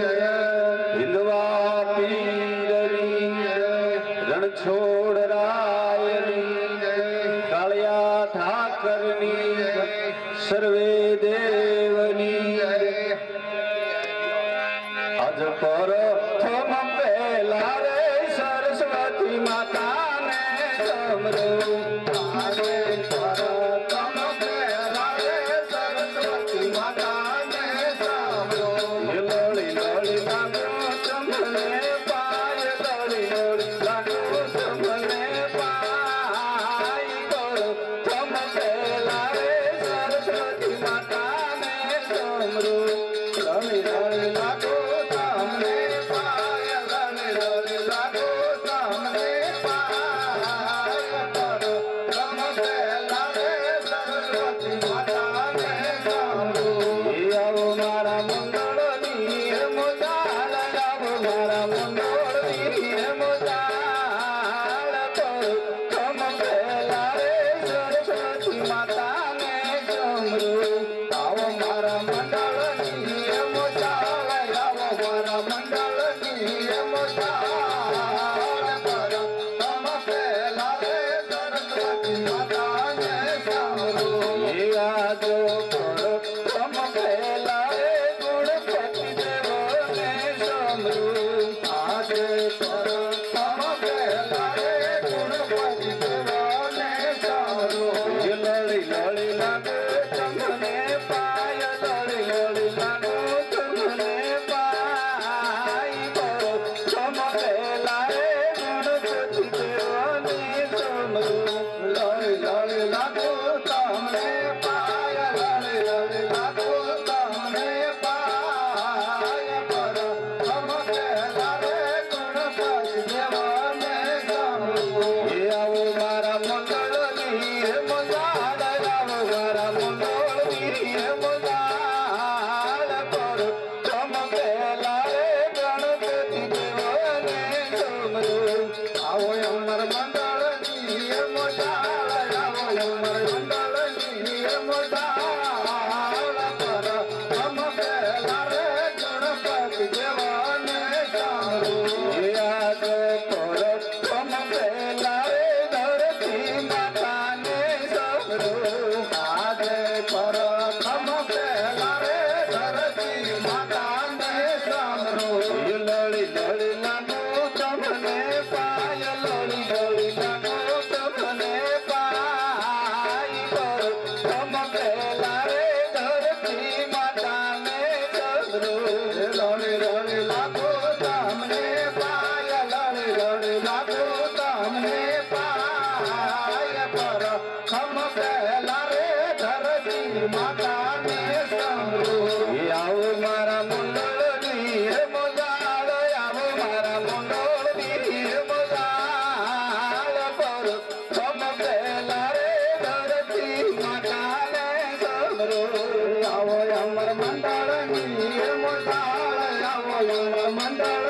हिंदवा पीरनी रणछोड़ रायनी कालिया ठाकरनी सर्वे देवनी अज पर थम पहला रे सरस्वती माता ने समरो आरे पर थम पहला रे सरस्वती माता ने समरो लड़ी लड़ी लागो तुमने पाय लड़ी लड़ी लागो तुमने पाय करो थम पहला रे सरस्वती माता ने समरो लड़ी लड़ी लागो तुमने पाय लड़ी लड़ी लागो तुमने पाय करो थम पहला रे सरस्वती माता ने समरो आओ मारा मंगल मुदाल आओ मारा मंगल मुदाल करो थम पहला रे सरस्वती माता ने समरो आओ मारा मंडल मुदाल आओ मारा मंडल मुदाल करो थम पहला रे सरस्वती माता ने समरो आज करो थम पहला रे गुणपति देव ने समरो आज करो थम पहला रे गुणपति देव ने समरो लड़ी लड़ी लागो तुमने पाय लड़ी लड़ी लागो तुमने पाय करो थम पहला रे गुणपति देव ने समरो लड़ी लड़ी लागो तुमने पाय लड़ी लड़ी लागो तुमने पाय करो थम पहला रे गुणपति देव ने समरो आओ मारा मंगल मुदाल आओ मारा मंगल मुदाल करो थम पहला रे गणपति देव ने समरो आओ अमर मंगल मुदाल आओ अमर मंगल मुदाल करो थम पहला रे गणपति देव ने समरो आज करो थम पहला रे धरती माता ने समरो आज करो थम पहला रे धरती माता ने समरो लड़ी लड़ी लागो तुमने पाय लड़ी लड़ी लागो तुमने पाय करो थम पहला रे धरती माता ने समरो लड़ी लड़ी लागो तुमने पाय लड़ी लड़ी लागो तुमने पाय करो थम पहला रे धरती माता ने समरो आओ मारा मंडल मुदाल आओ मारा मंडल मुदाल करो थम पहला रे धरती माता ने समरो आओ अमर मंडल मुदाल आओ अमर मंडल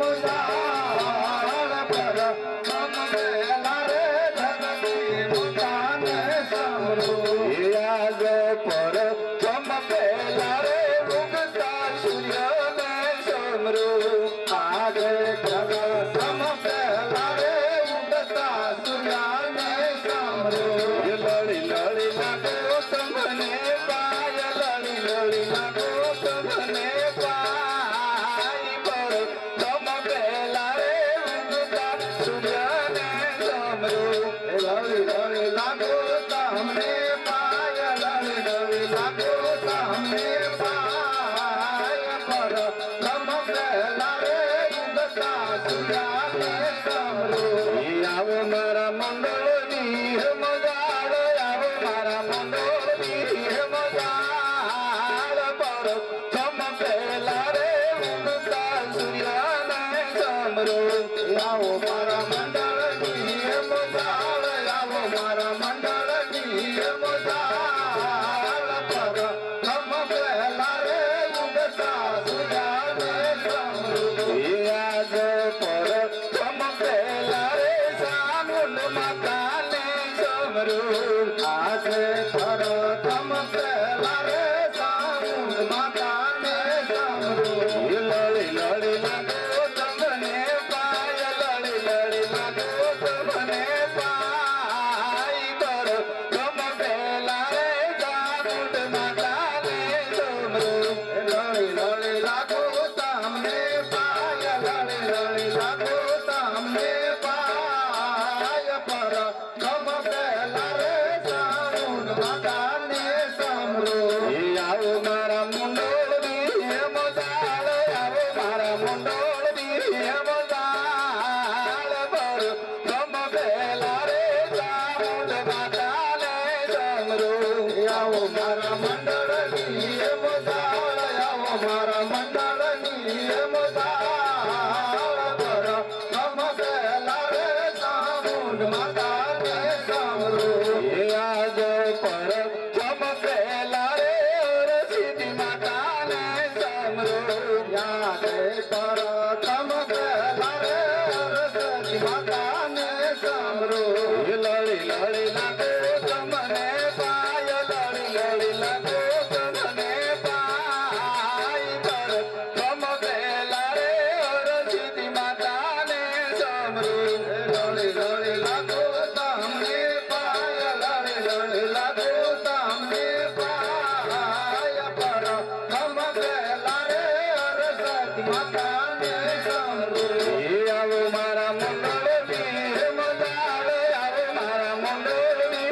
मुदाल करो थम पहला रे धरती माता ने समरो आज पर थम पहला रे उगता सूर्य ने समरो आज करो थम पहला रे उगता सूर्य ने समरो लड़ी लड़ी लागो तुमने पाय लड़ी लड़ी लागो तुमने पाय करो थम पहला रे उगता सूर्य ने समरो लड़ी लड़ी लागो तुमने पाय लड़ी लड़ी लागो तुमने पाय करो थम पहला रे उगता सूर्य ने समरो आओ मारा मंडल मुदाल आओ मारा मंडल मुदाल करो थम पहला रे उगता सूर्य ने समरो आओ मारा मंडल मुदाल आओ मारा मंडल मुदाल करो थम पहला रे उगता सूर्य ने समरो आज पर थम पहला रे सामुंड माता ने समरो आज करो थम पहला रे सामुंड माता ने મારા મંડળની મદાળ પર સમજેલા રે ચામુંડ માતાને સમરું આજ પર ચમકેલા રે સિદ્ધિ માતાને સમરું યાદ પર ચમકેલા રે સિદ્ધિ માતાને સમરું લડી લડી લાગો તમને પાય લડી લડી લાગો તમને પાય પર ચમકેલા રે સિદ્ધિ માતાને સમરું લડી લડી લાગો તમને પાય લડી લડી લાગો તમને પાય પર ચમકેલા રે સિદ્ધિ માતાને સમરું આવો મારા મંગળની મજાળ આવો મારા મંગળની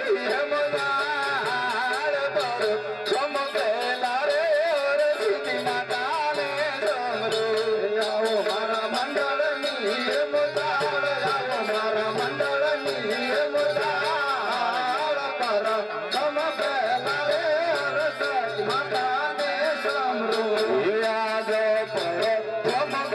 મજાળ પર ચમકેલા રે સિદ્ધિ માતાને સમરું આવો મારા મંડળની મજાળ આવો મારા મંડળની મજાળ પર ચમકેલા રે સિદ્ધિ માતાને સમરું યાદ પર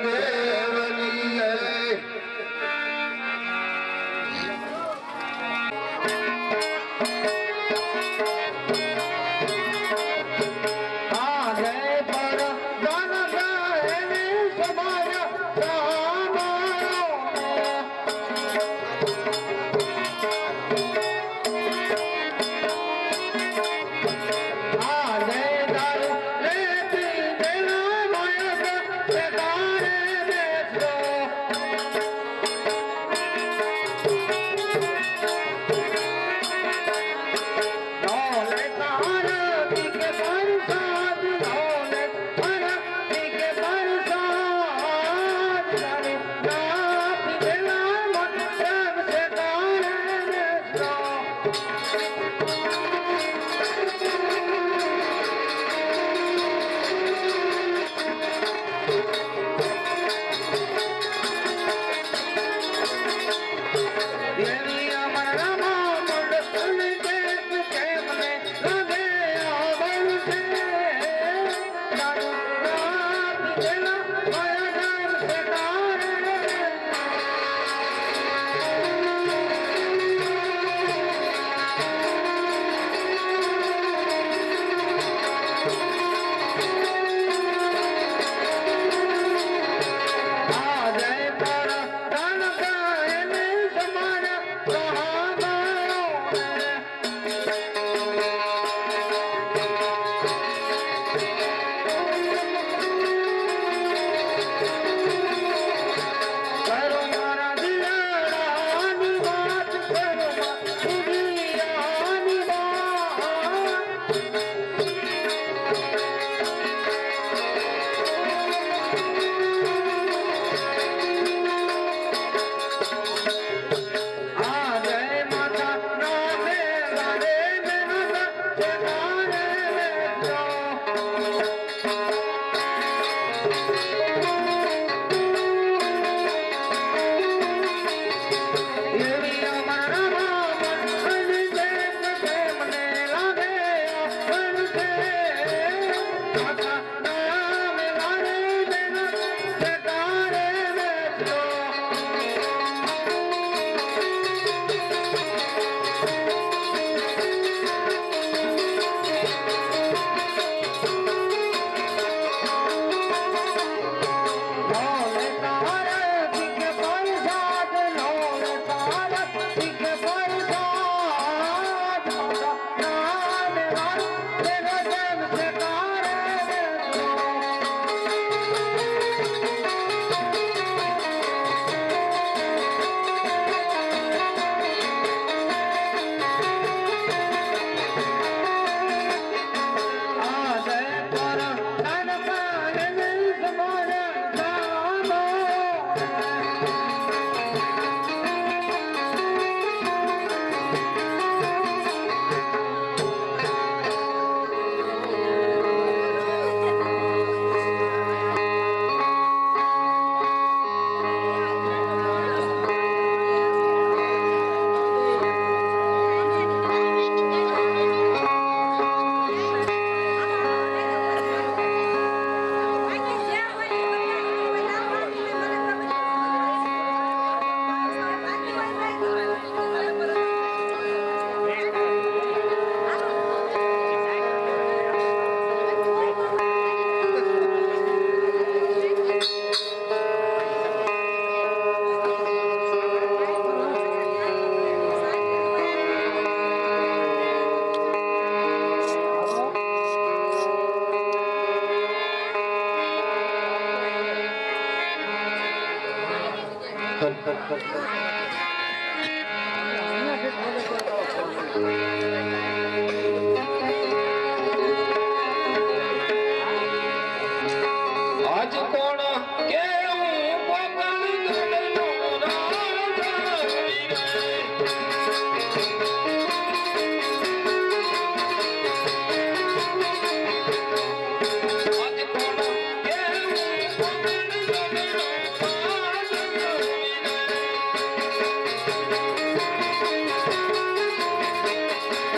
દેવની જય. આજ કોણ કેવું પગલ ગળનું આજ કોણ કેવું પગલ ગળનું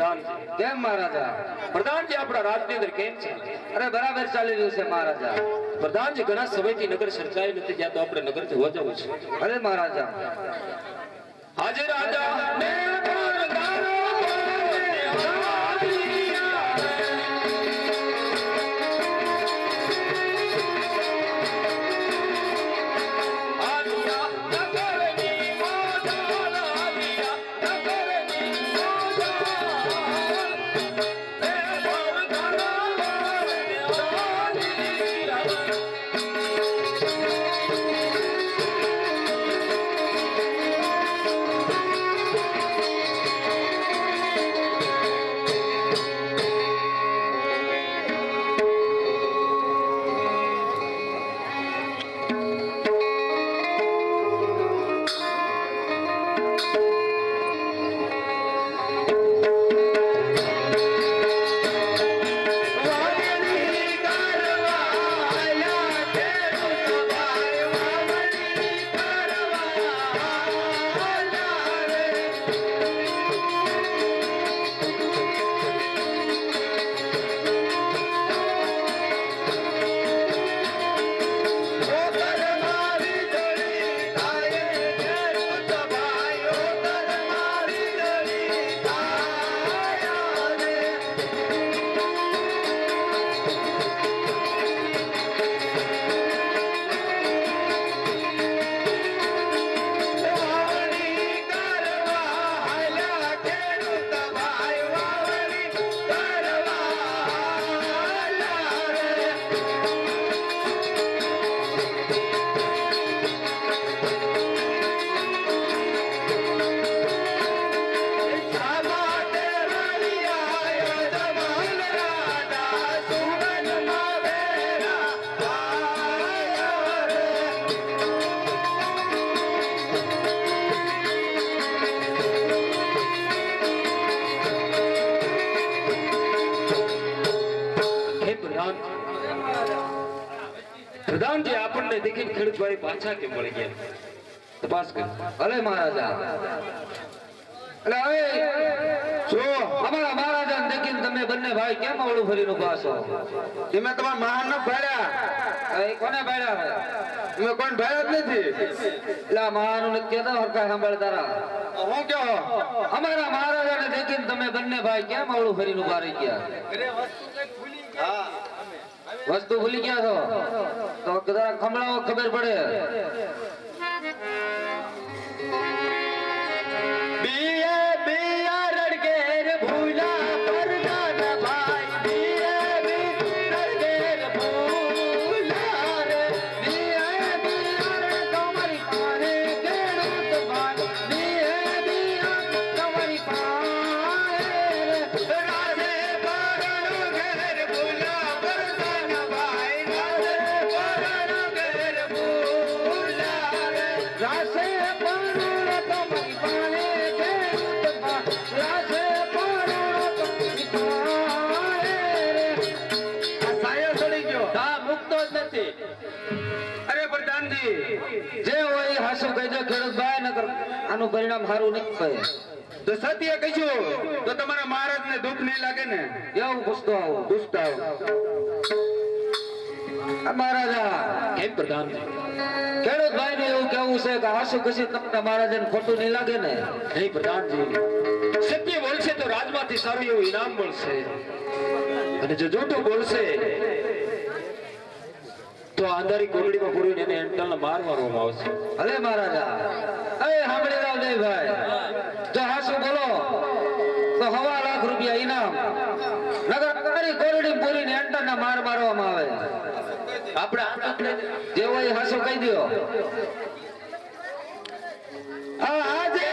પ્રધાનજી. કેમ મહારાજા? પ્રધાનજી આપણા રાજની અંદર કેમ છે? અરે બરાબર ચાલી રહ્યું છે મહારાજા. પ્રધાનજી ઘણા સમયથી નગર સર્જાયું નથી, જ્યાં તો આપણે નગર જોવા જવું છે. અરે મહારાજા આજે રાજા ને પરગારો પ્રધાનજી આપણને દેખીને ખેડૂતભાઈ પાછા કેમ પડી ગયા? તપાસ કર. ભલે મહારાજા. એટલે હવે જો અમારા મહારાજા દેખીને તમે બંને ભાઈ કેમ અવળું ફરીને ઉભા છો? તમે તમારા મહાન ભાડ્યા. એ કોને ભાડ્યા છે? તમે કોણ ભાડ્યા જ નથી. એટલે મહાનું નથી કહેતા હરખા સાંભળ તારા. હું કહો અમારા મહારાજાને દેખીને તમે બંને ભાઈ કેમ અવળું ફરીને ઉભા રહી ગયા? હા વસ્તુ ભૂલી ગયા છો તો જરા ખંભળાવો, ખબર પડે. બિયા બિયા રડકે રે ભૂલા પરદાન ભાઈ. બિયા બિયા રડકે રે ભૂલા રે. બિયા બિયા રે તમારી પાસે ખેડૂત ભાઈ. બિયા બિયા તમારી પાસે રે. રાધે પરણો ઘેર ભૂલા પરદાન ભાઈ. રાધે પરણો ઘેર ભૂલા રે. રાસે જે હોય હાસુ કહેજો ખેડૂતભાઈ, નકર આનું પરિણામ સારું નહીં થાય. તો સત્ય કહીશું તો તમારા મહારાજ ને દુઃખ નહીં લાગે ને? એવું પૂછતો આવું. પૂછતા આવો. મહારાજા કેમ પ્રધાનજી? ખેડૂતભાઈ ને એવું કેવું છે કે હાસુ કશી તમને મહારાજા ને ખોટું નહીં લાગે ને? નહીં પ્રધાનજી, સત્ય બોલશે તો રાજમાંથી સારું એવું ઇનામ મળશે, અને જો જૂઠું બોલશે તો આંધારી કોરડીમાં પૂરીને એને એન્ટલને માર મારવામાં આવશે. ભલે મહારાજા. એ સાંભળી રાવ દે ભાઈ, જો હાસુ બોલો તો 1.5 લાખ રૂપિયા ઇનામ, નગર આંધારી કોરડી પૂરીને એન્ટલને માર મારવામાં આવે. આપણે જે હોય હાસુ કહી દો. આજે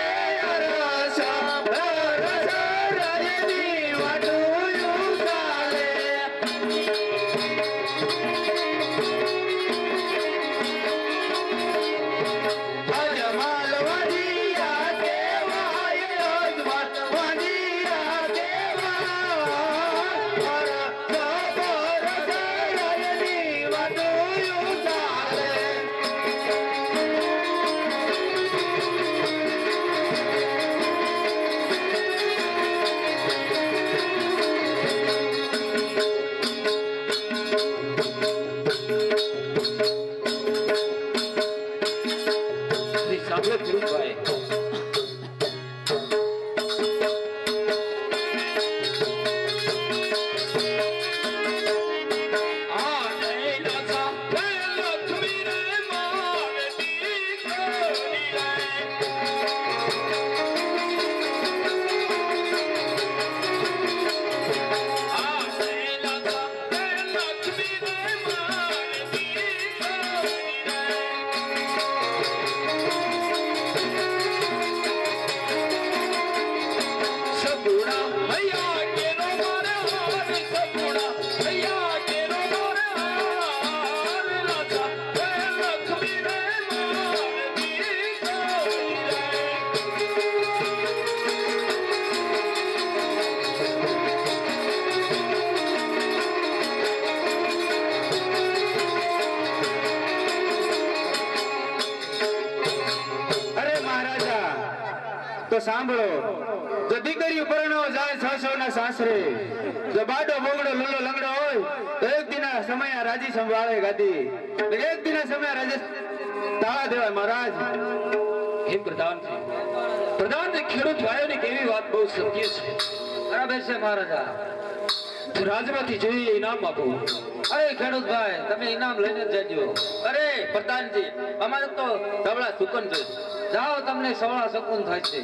તો સાંભળો, જો દીકરીઓ પરણવા જાય સાસુના સાસરે, જો બાડો બોગડો લલ્લો લંગડો હોય તો એક દિના સમય રાજી સંભાળે ગાદી, એક દિના સમય રાજી તાળા દેવાય મહારાજ. હે પ્રધાનજી, પ્રધાનજી ખેડૂત ભાઈઓની કેવી વાત બહુ સત્ય છે. બરાબર છે મહારાજા. તો રાજમાંથી જોઈએ ઇનામ આપો. અરે ખેડૂત ભાઈ, તમે ઇનામ લઈને જ જજો. અરે પ્રધાનજી, અમારે તો સવળા સુકન જોઈએ. જાઓ, તમને સવળા શકુન થાય છે.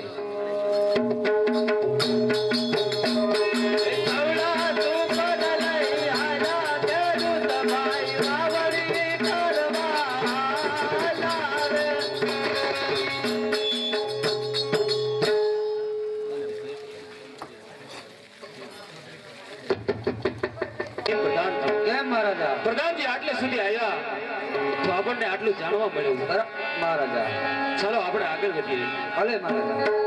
કેમ મહારાજા? પ્રધાનજી આટલે સુધી આવ્યા તો આપણને આટલું જાણવા મળ્યું. મહારાજા, ચાલો આપણે આગળ વધીએ. ભલે મહારાજા.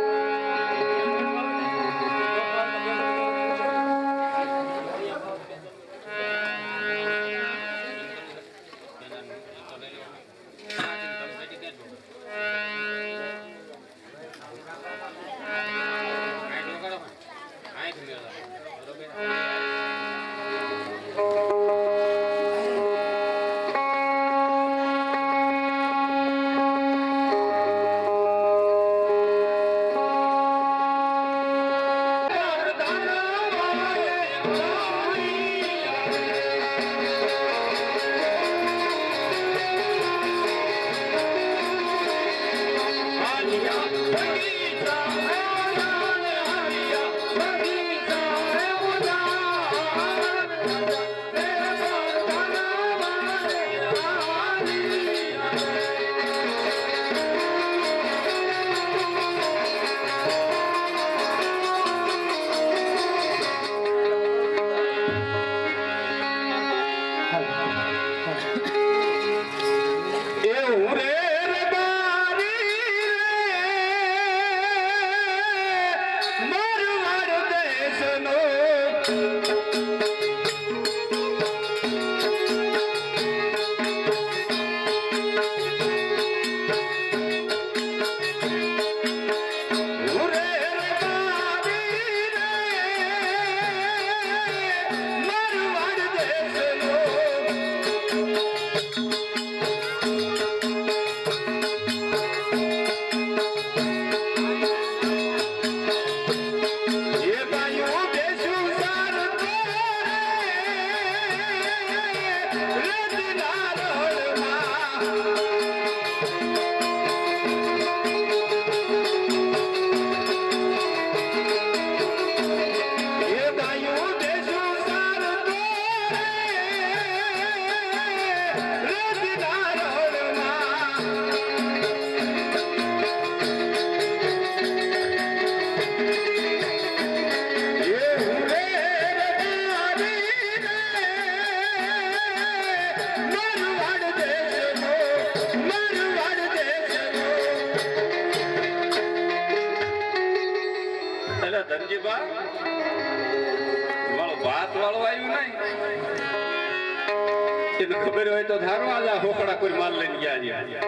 ખબર હોય તો ધારો આલા હોકડા કોઈ માલ લઈને ગયા.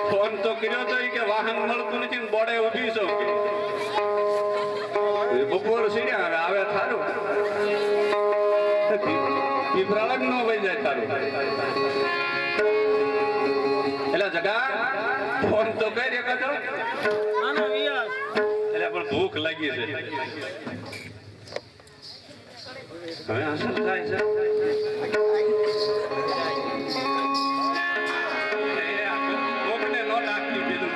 ફોન તો કર્યો તો કે વાહન મળતું નથી, બોડે ઉભી છો કે બપોર સીડ્યા આવે થારું પીપરાળક નો વહી જાય તારું. એટલે જગા ફોન તો કઈ રેખા છો એટલે પણ ભૂખ લાગી છે. હવે અસર થાય છે. ભૂખને નો લાગતી બીજું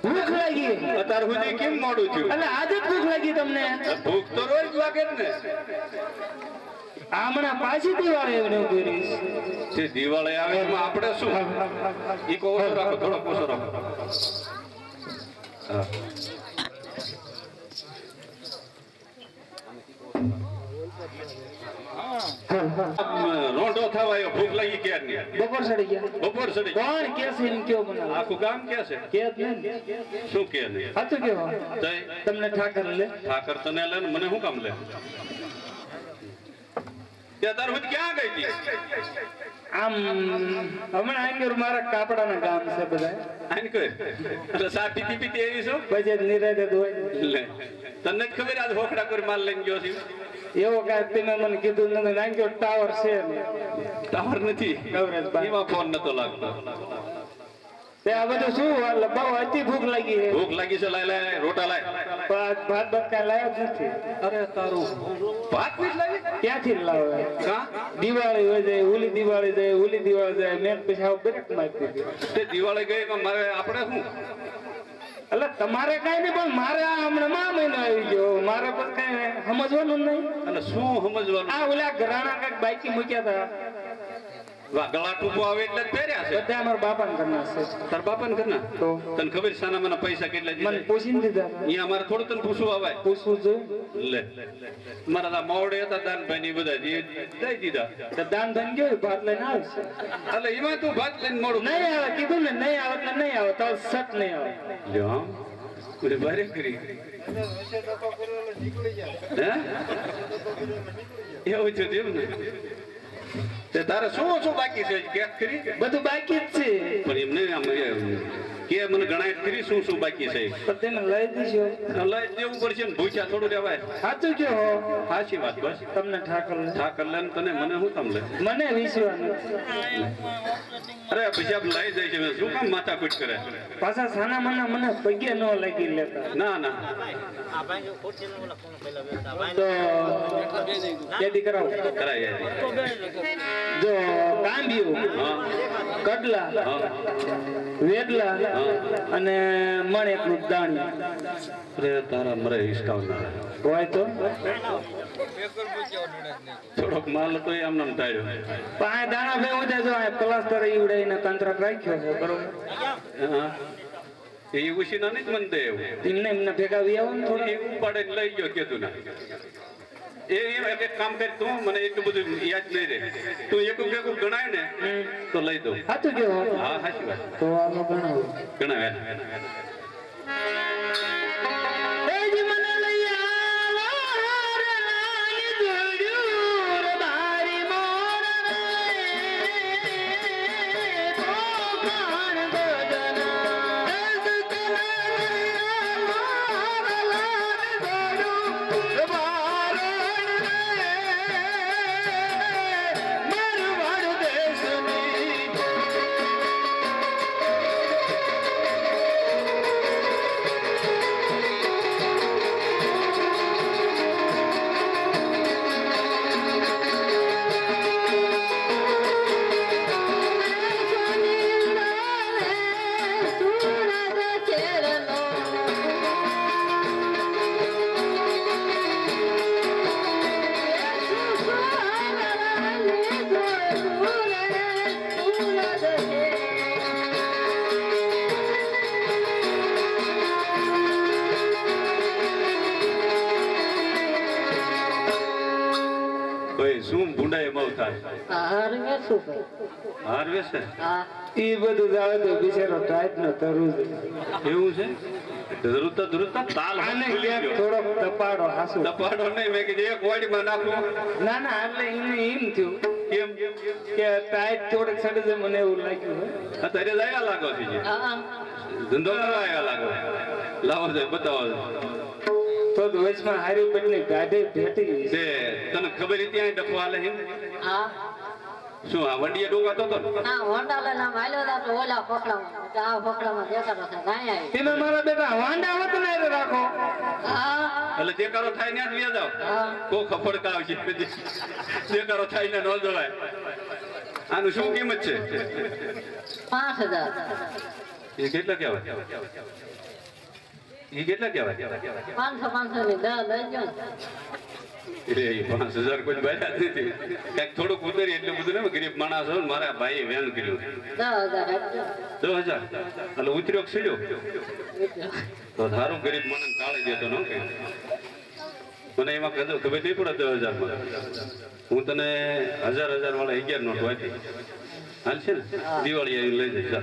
ભૂખ લાગી અત્યાર સુધી કેમ મોડું થયું? એટલે આજે જ ભૂખ લાગી તમને ભૂખ તો રોજ લાગે જ ને. હમણાં પાછી દિવાળી એવું કરીશ જે દિવાળી આવે એમાં આપણે શું? ઈ કો ઓછો રાખો, થોડો ઓછો રાખો. હા. રોંઢો થવા આવ્યો, ભૂખ લાગી ક્યારની. બપોર ચડી ગયા બપોર સડી. કોણ કે છે એમ કયો મને આખું ગામ કે છે કે જ નહીં શું કે નહીં? હતું કેવો તઈ તમને ઠાકર લે ઠાકર તને લે ને મને શું કામ લે? તે તાર હું ક્યાં ગઈ હતી? આમ હમણાં આંગર મારા કાપડાના ગામ છે બધા આને કહે એટલે સા પીતી પીતી એવી છો? પછી નિરાતે ધોઈ લે તને જ ખબર આજ હોખડા કરી માલ લઈને ગયો છું. એવો કાંઈ તમે મને કીધું નથી નાંગ્યો ટાવર છે ને ટાવર નથી, કવરેજ બાર. એમાં ફોન નતો લાગતો. તે આ બધું શું એટલે બહુ અતિ ભૂખ લાગી છે ભૂખ લાગી છે, લાય લાય રોટા લાય. ભાત ભાત કાંઈ લાવ્યો જ નથી અરે તારું ભાત નથી લાવી? ક્યાંથી લાવે કા દિવાળી હોય જાય ઓલી દિવાળી જાય ઓલી દિવાળી જાય મેં પછી આવું બ્રેક મારી દીધી તે દિવાળી ગઈ કે મારે આપણે શું? એટલે તમારે કઈ નહીં પણ મારે આ હમણાં મહિનો આવી ગયો મારે પણ કઈ સમજવાનું નહીં અને શું સમજવાનું? આ ઓલા ઘરાણા કઈક બાઈકી મૂક્યા હતા વાહ, ગળા ટૂંકો આવે એટલે જ પહેર્યા છે. બધા અમારા બાપાને ઘરના છે તાર બાપાને ઘરના? તો તને ખબર સાના મને પૈસા કેટલા મને દીધા? પૂછીને દીધા અહીંયા અમારે થોડું તને પૂછવું આવાય. પૂછવું જોઈએ લે મારા આ માવડે હતા દાનભાઈ ની બધા દઈ દીધા. તો દાન ધન ગયો ભાત લઈને આવશે એટલે એમાં તું ભાત લઈને મોડું નહીં આવે કીધું ને નહીં આવે એટલે નહીં આવે તો સટ નહીં આવે લ્યો આમ મને ભારે કરી હે એવું છે તેમ ને? તે તારે શું શું બાકી છે કે ખરી? બધું બાકી જ છે પણ એમ નહીં આમ કે મને ગણાય ખરી શું શું બાકી છે? તો તમે લઈ દીશો લઈ દેવું પડશે ને, ભૂખ્યા થોડું રહેવાય. સાચું કયો હો સાચી વાત બસ. તમને ઠાકર લે ઠાકર લે ને તને મને શું કામ લે? મને વિશ્વાસ નથી અરે પછી આપ લઈ જાય છે શું કામ માથાકૂટ કરે? પાછા સાના મના મને પગે ન લાગી લેતા ના ના તો કેદી કરાવો કરાય જો કાંબિયું હા કડલા હા વેડલા અને મણેકનું દાણી અરે તારા મરે હિસકાવનાર હોય તો થોડોક માલ હતો એ આમ નામ ટાળ્યો. પાંચ દાણા ભેગું થાય જો આ પ્લાસ્ટર ઈવડાઈને કંટ્રાક્ટ રાખ્યો છે બરોબર હા એ ઉશીના નહીં જ મન દે એવું. એમને ભેગા વી આવો ને થોડા એ ઉપાડે ને લઈ ગયો કીધું ના એ એક કામ કરી તું મને એટલું બધું યાદ નહીં રહે તું એક ભેગું ગણાય ને તો લઈ દઉં. સાચું કેવો હા સાચી વાત તો આનો ગણાવો ગણાવે. શું ભૂંડાય બહુ થાય હારવે છે એ બધું જાવે તો બિચારો ટાઈટ નો તરું એવું છે ધ્રુતા ધ્રુતા તાલ આને ક્યાંક થોડોક તપાડો હાસુ દપાડો નહીં મેં કીધું એક વાડીમાં નાખું. ના ના એટલે એને એમ થયું કેમ કે ટાઈટ થોડુંક સડે છે મને એવું લાગ્યું હે. અત્યારે જયા લાગો છે જે ધંધો કરવા આવ્યા લાગો. લાવો છે બતાવો તો વચમાં હારી પેટની ગાડી ભેટી ગઈ તે તને ખબર હતી ત્યાં ડફો હાલે છે શું આ વંડીએ ડોકાતો હતો ને? તમે મારા બેટા વાંડા હોત ને એ રાખો એટલે દેકારો થાય ને જ વ્યા જાવ કો ખફડકા આવશે દેકારો થાય ને ન જવાય. આનું શું કિંમત છે 5000 એ કેટલા કહેવાય એ કેટલા કહેવાય 500 ની 10 લઈ જાઓ એ 5000 કોઈ બાયરા જ નથી કંઈક થોડુંક ઉતરી એટલું બધું ને ગરીબ માણસ હોય ને મારા ભાઈએ વેન કર્યું 10000 આપજો 10000 એટલે ઉતર્યો સીડ્યો તો સારું ગરીબ માણસ ટાળી દેતો ન કે મને એમાં કદો ખબર નહીં પડે 10000 માં હું તને 1000 વાળા 11 નોટ વાંચી હાલ છે ને દિવાળી આવી લઈ જઈશ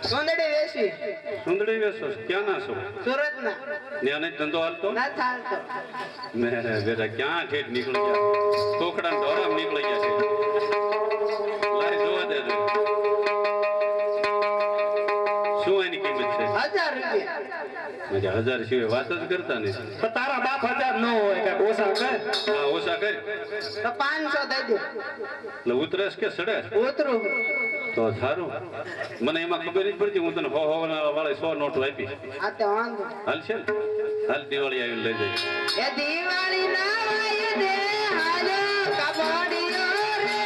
સુંદડી વેસી સુંદડી વેસો ક્યાં ના છો સુરત ના ત્યાં નહીં ધંધો હાલતો ના ચાલતો મેં બેટા ક્યાં ઠેઠ નીકળી ગયા ટોકડા ઢોરામ નીકળી ગયા છે લાય જોવા દે શું એની કિંમત છે 1000 રૂપિયા મજા 1000 સિવાય વાત જ કરતા નહીં પણ તારા બાપ 1000 ન હોય કે ઓછા કર હા ઓછા કર તો 500 દઈ દો એટલે ઉતરેશ કે સડે ઉતરું તો સારું મને એમાં ખબર જ પડતી હું તને વાળા 100 નોટ આપીશ આ તો વાંધો હાલ છે ને હાલ દિવાળી આવી લઈ જાય એ દિવાળી ના આય દે હાલો કબડીઓ રે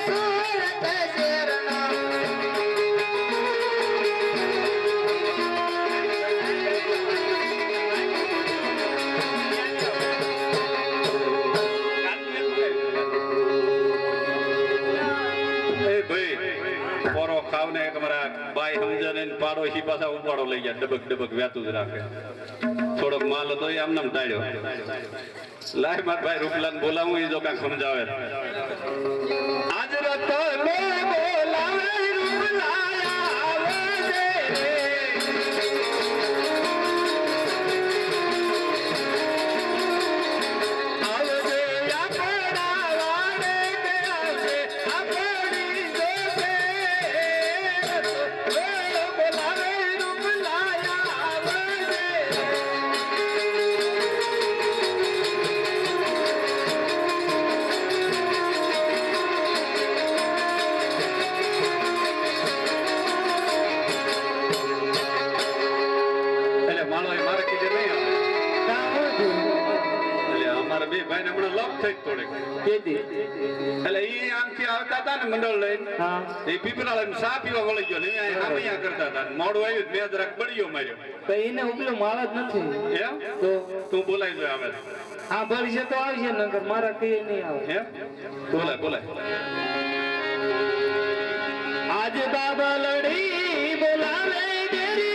સુરત શેરનો બાઈ સમજે ને પાડોશી પાછા ઉપાડો લઈ ગયા ડબક વ્યાતું જ રાખે થોડોક માલ હતો એ આમ નામ ટાળ્યો લાય માર ભાઈ રૂપલાન બોલાવું એ જો કાંઈક સમજાવે આજ રતો લે બોલાવે રૂપલાયા આવે છે મંડળ લઈને એ પીપળા સા પીવા વળી ગયો ને અહીંયા કરતા હતા મોડું આવ્યું મેં જરાક બળીયો માર્યો એને ઉપલો માલ જ નથી એમ તો તું બોલાઈ જો આવે હા ભરી છે તો આવશે નગર મારા કઈ નહીં આવે એમ બોલાય આજ બાબા લડી બોલાવે તેરી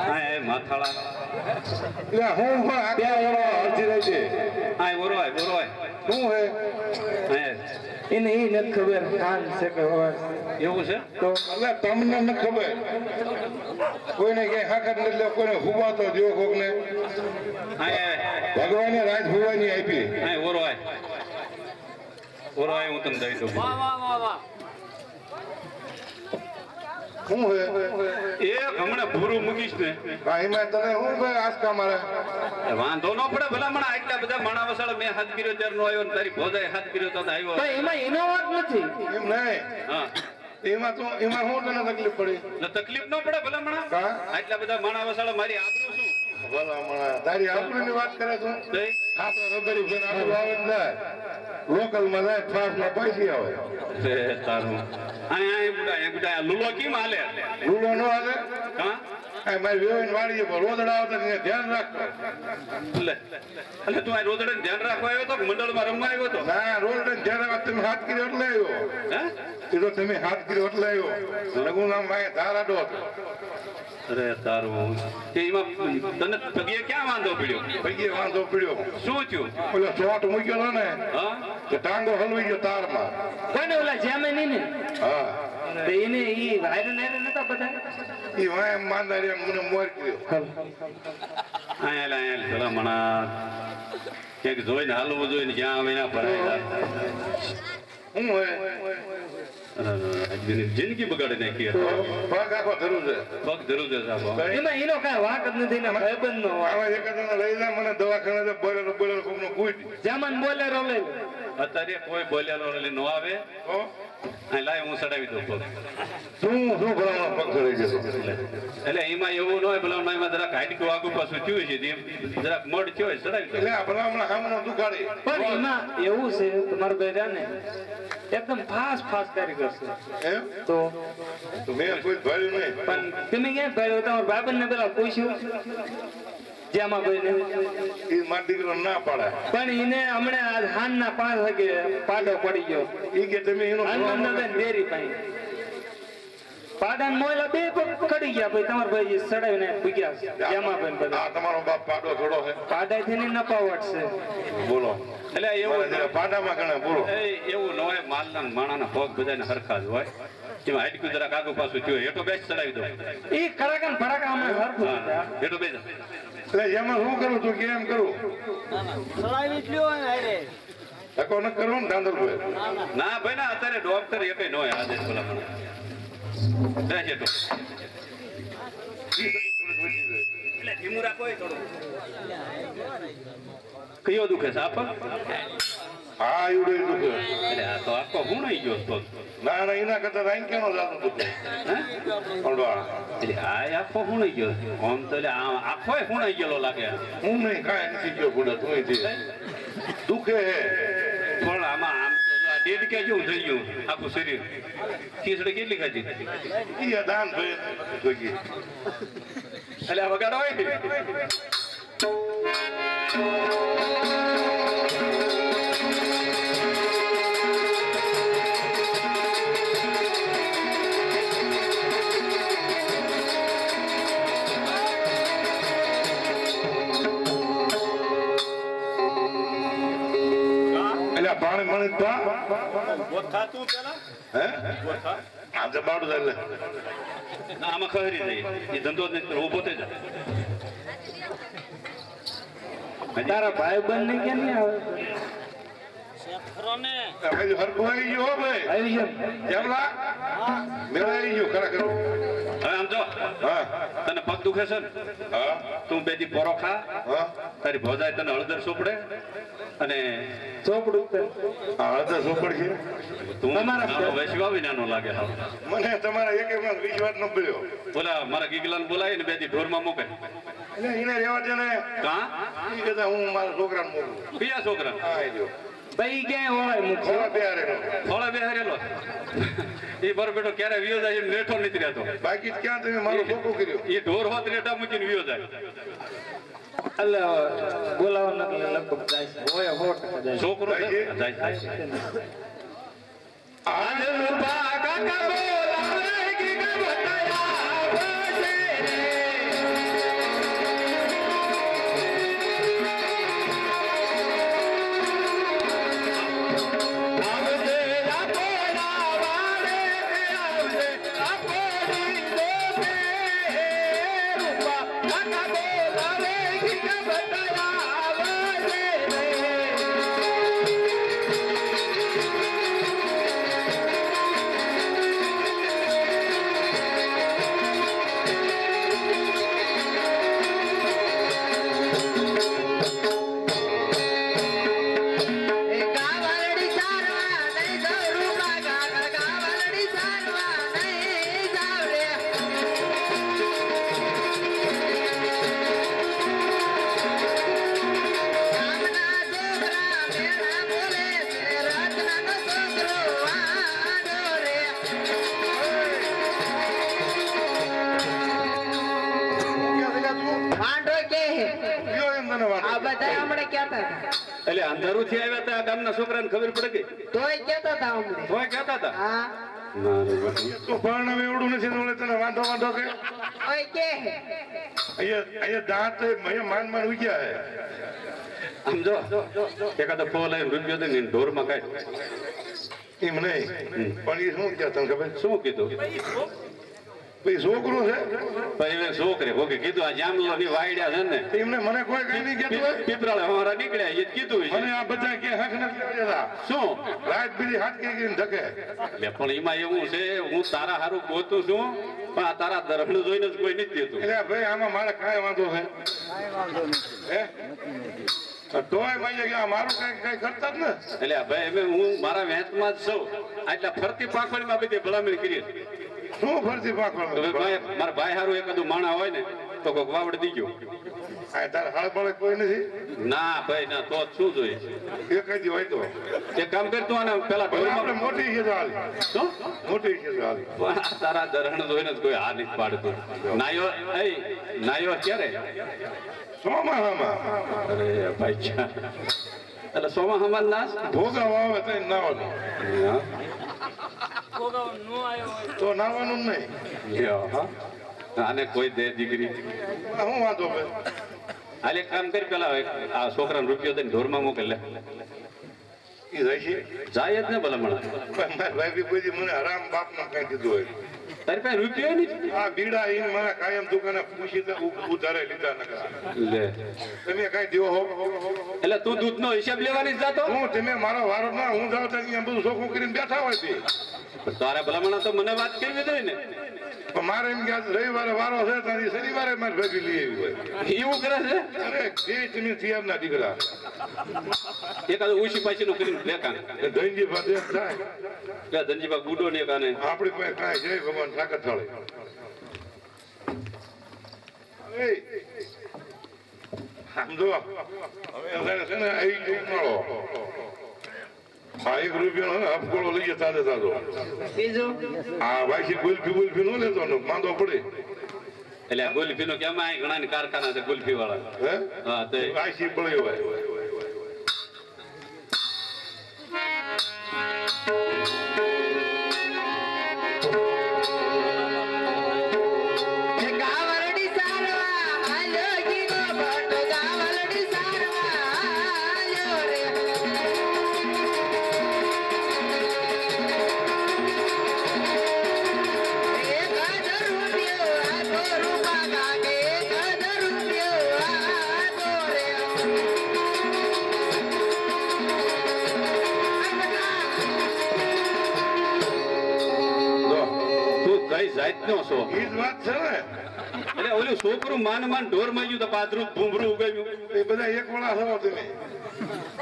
આય માથાળા લે હું આ બે ઓરો અરજી રહી છે આય બોરોય શું હે એને એ નથી ખબર કાન છે કે હોય એવું છે તો એટલે તમને ન ખબર કોઈને કઈ હાકત નથી લે કોઈને હુવા તો જો કોકને આય ભગવાને રાજ હુવાની આપી આય બોરોય હું તમને દઈ દઉં શું હે એ હમણાં ભૂરું મૂકીશ ને એમાં તને શું ભાઈ આસકા મારે વાંધો ન પડે ભલામણ આટલા બધા માણા વસાળ મેં હાથ કર્યો ત્યારે નો આવ્યો ને તારી ભોજાએ હાથ કર્યો તો આવ્યો પણ એમાં એનો વાત નથી એમ નહીં હા એમાં શું તને તકલીફ પડી એટલે તકલીફ ન પડે ભલામણ કા? આટલા બધા માણા વસાળ મારી આબરૂ શું ભલામણા તારી આપણું વાત કરે તું તઈ? આપણે રબરી ફેર આપણું આવે જ ના લોકલ માં જાય ફાસ્ટ માં પૈસી આવે તે તારું આય બુડા લુલો કેમ હાલે રૂલો નો હાલે હા આ મારી વેવાઈ વાળી પર રોદડા આવતા એને ધ્યાન રાખતો એટલે તું આ રોદડે ધ્યાન રાખવા આવ્યો તો મંડળમાં રમવા આવ્યો તો ના રોદડા ધ્યાન રાખવા તમે હાથ કર્યો એટલે આવ્યો હે એ તો તમે હાથ કર્યો એટલે આવ્યો લઘુ નામ ભાઈ ધારાડો હતો અરે તારું તે એમાં તને પગે ક્યાં વાંધો પડ્યો પૈકી વાંધો પડ્યો શું થયું ઓલો ચોટ મૂક્યો હતો ને હા કે ટાંગો હલવાઈ ગયો તારમાં કોને ઓલા જેમે નહીં ને હા તો એને ઈ વાયરલ નતા બધા એ વાય માંદારી મને મોર કર્યો આયા ભલામણા ક્યાંક જોઈને હાલવું જોઈને જ્યાં આવે ના ભરાય હું હે જિંદગી બગાડી નાખી પગ આખો ધરું છે પગ જરૂર છે સાહેબ એમાં એનો કાંઈ વાંક જ નથી ને ભાઈબંધ નો આવા એક જણા લઈ જા મને દવાખાને બોલેલો કોકનો પૂછ જેમન બોલેરો લઈ અત્યારે કોઈ બોલ્યાનો ન આવે તો લાય હું ચડાવી દઉં પગ શું ભલામણ પગ ધરી ગયો એટલે એમાં એવું ન હોય ભલામણ એમાં જરાક હાડકું આગુ પાછું થયું છે જરાક મડ થયો હોય ચડાવી દઉં એટલે આ ભલામણ સામે દુખાડી પણ એમાં એવું છે તમારા ભાઈ ને એકદમ ફાસ્ટ કારીગર છે એમ તો મેં કોઈ ભર્યું નહીં પણ તમે ક્યાં ભાઈ તમારા ભાઈબંધ ને પેલા પૂછ્યું જેમાં ભાઈ ને એ મારો દીકરો ના પાડે પણ એને હમણાં આજ હાનના 5 વાગે પાડો પડી ગયો એ કે તમે એનો હનુમાનદાન ડેરી પાસે પાડાન મોયલા બે પગ કડી ગયા ભાઈ તમારા ભાઈ સડાવીને ભૂગ્યા જેમાં ભાઈ બધા આ તમારો બાપ પાડો થોડો છે પાડાથી ને નપાવટ છે બોલો એટલે એવું પાડામાં ગણે બોલો એવું ન હોય માલના માણાના પગ બધાને હરખા જ હોય એમાં હાડકું જરાક આગુ પાછું થયું હેઠો બેસ ચડાવી દઉં એ કડાકા ફડાકા હમણાં હરખું હા હેઠો બેસ એટલે એમાં શું કરું તું કેમ કરું ધક્કો ન કરવો ને ધાંધલભાઈ ના ભાઈ ના અત્યારે ડોક્ટર એકય ન હોય આજે ભલામણ બેસ હેઠો એટલે ધીમું રાખો થોડું કયો દુખે છે આપ હા એવડે દુખે એટલે આ તો આખો હુણાઈ ગયો પગ ના ના એના કરતા રાઈન કેનો જાતું દુખે હે અડવાળા એટલે આ આખો હુણાઈ ગયો આમ તો એટલે આખો હુણાઈ ગયેલો લાગે હું નહીં કાંઈ નથી ગયો બુડા તું દુખે હે પણ આમાં આમ તો જો આ ડેડ કે જેવું થઈ ગયું આખું શરીર ખીચડી કેટલી ખાધી એ દાન ભાઈ એટલે આ વગાડો હોય એટલે પાણી મણી તો ગોથા તું પેલા હે ગોથા આમ તો બાડું એટલે ના આમાં ખરી જાય એ ધંધો જ નહીં ઉભો થઈ જાય તારા ભાઈબંધ ને કેમ નહીં આવે પેલું હરખું આવી ગયું હો ભાઈ આવી ગયો કેમલા મેળા આવી ગયું ખરેખર હવે આમ જો હા તને પગ દુખે છે ને હા તું બે દી પોરો ખા હા તારી ભોજાય તને હળદર સોપડે અને ચોપડું તો હા તો શું પડશે તું તમારા નાનો વૈશ્વ આવી નાનો લાગે હાવ. મને તમારા એક વિશ્વાસ ન પડ્યો બોલા મારા ગીગલાને બોલાવી ને બે દી ઢોરમાં મૂકે એટલે એને રહેવા દે ને કા એ કહેતા હું મારા છોકરાને મોકલું કયા છોકરા હા એ જો ભાઈ ક્યાંય હોય મૂકશે થોડા પ્યારે થોડા બેહારેલો એ બરો બેટો ક્યારે વિયો જાય એમ નેઠો નથી રહેતો બાકી ક્યાં તમે મારું છોકરું કર્યું એ ઢોર હોત રેટા મૂકીને વિયો જાય એટલે બોલાવવાના એટલે લગભગ જાય છે હોય 100% જાય છે. છોકરો છે? જાય છે. આ કાકા બોલાવે ગીગા બતાય બધા હમણાં કહેતા હતા એટલે અંધારું થી આવ્યા હતા આ ગામના છોકરાને ખબર પડે કે તોય કહેતા હતા હમણાં તોય કહેતા હતા હા તો પરણાવે એવડું નથી તો તને વાંધો કે ઓય કે અહીંયા દાંત અહીંયા માન ઉગ્યા હે આમ જો એકાદો ફોન લઈને રૂપિયો દે ને ઢોરમાં કાઢ એમ નહીં પણ એ શું ક્યાં તને ખબર શું કીધું ભાઈ છોકરો છે ભાઈ મેં છોકરે ભોગે કીધું આ જામલો ની વાયડ્યા છે ને એમને મને કોઈ કઈ નહીં કહેતું હોય પીપરાળે હવારા નીકળ્યા એ જ કીધું છે. મને આ બધા કે હક નથી દેતા શું રાત બીજી હાથ કે ધકે લે પણ એમાં એવું છે હું તારા હારું ગોતું છું પણ આ તારા દરખડું જોઈને જ કોઈ નથી દેતું એટલે ભાઈ આમાં મારે કાંઈ વાંધો છે હે તોય ભાઈ કે મારું કઈ કરતા જ ને એટલે ભાઈ હવે હું મારા વેચમાં જ છું આટલા ફરતી પાખોળીમાં બધી ભલામણ કરી શું ફરતી પાકવાનું મારા ભાઈ હારું એકાદું માણા હોય ને તો કોઈક વાવડ દીજો આ તારે હળબળ કોઈ નથી ના ભાઈ ના તો જ શું જોઈએ એક જ હોય તો એક કામ કરતું આને પેલા હવે આપણે ઢોરમાં મોટી છે તો હાલી શું? મોટી છે તો હાલી તારા દરખડ જોઈને જ કોઈ હાથ નથી પાડતું નાયો એ નાયો ક્યારે સોમાહામાં અરે ભાઈ ક્યાં એટલે સોમા હમાન નાસ ભોગા વાવે તો નાવાનું તો નાવાનું જ નહીં આને કોઈ દે દીકરી આ હું વાંધો ભાઈ હાલે કામ કરી પેલા આ છોકરાને રૂપિયો દઈને ઢોરમાં મોકલે એ જાય છે જાય જ ને ભલામણ પણ મારા ભાઈ બી કોઈ દી મને હરામ બાપ નો કઈ કીધું હોય તારી પાસે રૂપિયો નહીં આ બીડા ઈને મારા કાયમ દુકાને પૂછી તો ઉધારે લીધા નકરા લે તમે કઈ દેવો હો એટલે તું દૂધનો હિસાબ લેવાની જ જાતો હું તમે મારો વારો ના હું જાઉં તો અહીંયા બધું ચોખ્ખું કરીને બેઠા હોય તે તારે ભલામણ તો મને વાત કરવી જોઈએ ને પણ મારે એમ કે આજ રવિવારે વારો છે ત્યાંથી શનિવારે મારી ભેગી લઈ આવી હોય એવું કરે છે અરે જે તમે થિયાર ના દીકરા એકાદ ઓછી પાછી નું કરીને લેકાન ધનજી ભાદે થાય ત્યાં ધનજીબા ગુડો ને કાને આપણી પાસે કાંઈ જય ભગવાન તાકાત થાળે સમજો હવે એને છે ને આવી ઉનાળો આ 1 રૂપિયાનો ને હફગોળો લઈએ તાજે તાજો બીજું આ વાયસી ગુલ્ફી નો લેતો ને માંદો પડે એટલે ગુલ્ફી નો કેમ આ ઘણા કારખાના છે ગુલ્ફી વાળા હે હા તે વાયસી પડે હોય ગાવરડી સારવા હાલ્યો ગીરો ભટો ગાવરડી સારવા હાલ્યો રે એક હજાર રૂપિયો આધો રૂપા કાકે 1000 રૂપિયો આધો રે જો તું કઈ જાત નો છો ઈ જ વાત છે ને એટલે ઓલું છોકરું માન માન ઢોર માં ગયું તો પાદરું ભૂમરું ઉગાવ્યું એ બધા એક વાળા છો તમે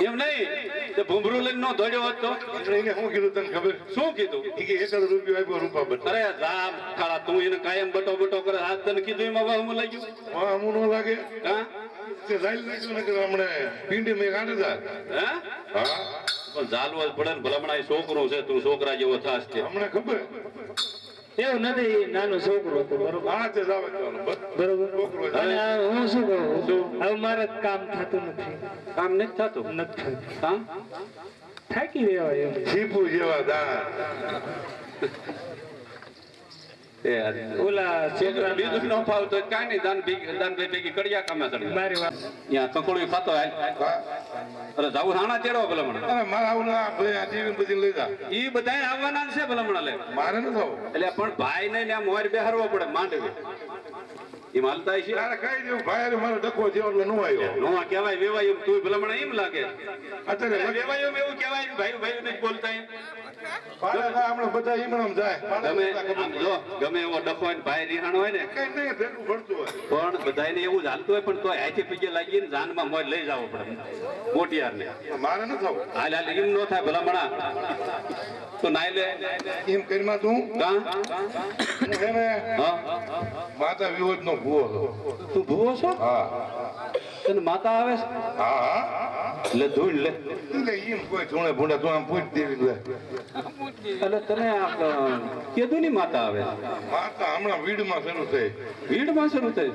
એમ નહીં તે ભૂમરું લઈને નો દોડ્યો હોત તો એટલે એને શું કીધું તને ખબર શું કીધું ઈ કે 1 રૂપિયો આપ્યો રૂપા બદલે અરે રામ ખાડા તું એને કાયમ બટો બટો કરે હાથ તને કીધું એમાં વાહમાં લાગ્યું હા અમું નો લાગે હા તે રાઈલ નાખ્યું ને કે હમણે પિંડી મેં કાઢે હા હા પણ ચાલવો જ પડે ને ભલામણ આ છોકરો છે તું છોકરા જેવો થાસ છે હમણે ખબર એવું નથી નાનો છોકરો હતો બરોબર હા તે જાવે બરોબર છોકરો છે. અને આ હું શું કહું હવે મારે કામ થતું નથી કામ નથી થતું નથી હા થાકી રહેવાય એમ છીપુ જેવા દાણા એ ઓલા છોકરા બીજું ન ફાવતો હોય કાંઈ નહીં દાન ભાઈ ભેગી કડિયા કામે ચડી મારી વાત ત્યાં કંકોડી ખાતો હાલ અરે જાવું હાણા તેડો ભલામણ અરે મારા ઓલા ભાઈ આ જીવી બધી લઈ જા ઈ બધાય આવવાના છે ભલામણ લે મારે ન થવું એટલે પણ ભાઈ ને ત્યાં મોર બેહારવો પડે માંડવી એ માલતા છે તારે કઈ દેવું ભાઈ મારો ડકો થયો એટલે નો આવ્યો નો કહેવાય વેવાય એમ તું ભલામણ એમ લાગે અત્યારે વેવાય એમ એવું કહેવાય કે ભાઈ ભાઈ નથી બોલતા એમ ભાડા હમણાં બધા ઈમણમ જાય ગમે આમ જો ગમે એવો ડખો હોય ને ભાઈ રિહાણ હોય ને કઈ નહીં ભેગું પડતું હોય પણ બધાને એવું જ હાલતું હોય પણ તો હાથે પીજે લાગીને જાનમાં મોર લઈ જવો પડે મોટિયાર ને મારે ન થવું હાલ હાલ એમ નો થાય ભલામણા તો નાઈ લે એમ કરીમાં તું કા હું છે ને હા માતા વિરોધ નો ભૂવો હતો તું ભૂવો છો હા તને માતા આવે છે હા હા લે ધૂળ લે એટલે એમ કોઈ ધૂણે ભૂંડા તું આમ પૂછ દેવી લે એટલે તને કીધું ની માતા આવે માતા હમણાં વીડમાં શરૂ થઈ ભીડમાં શરૂ થઈ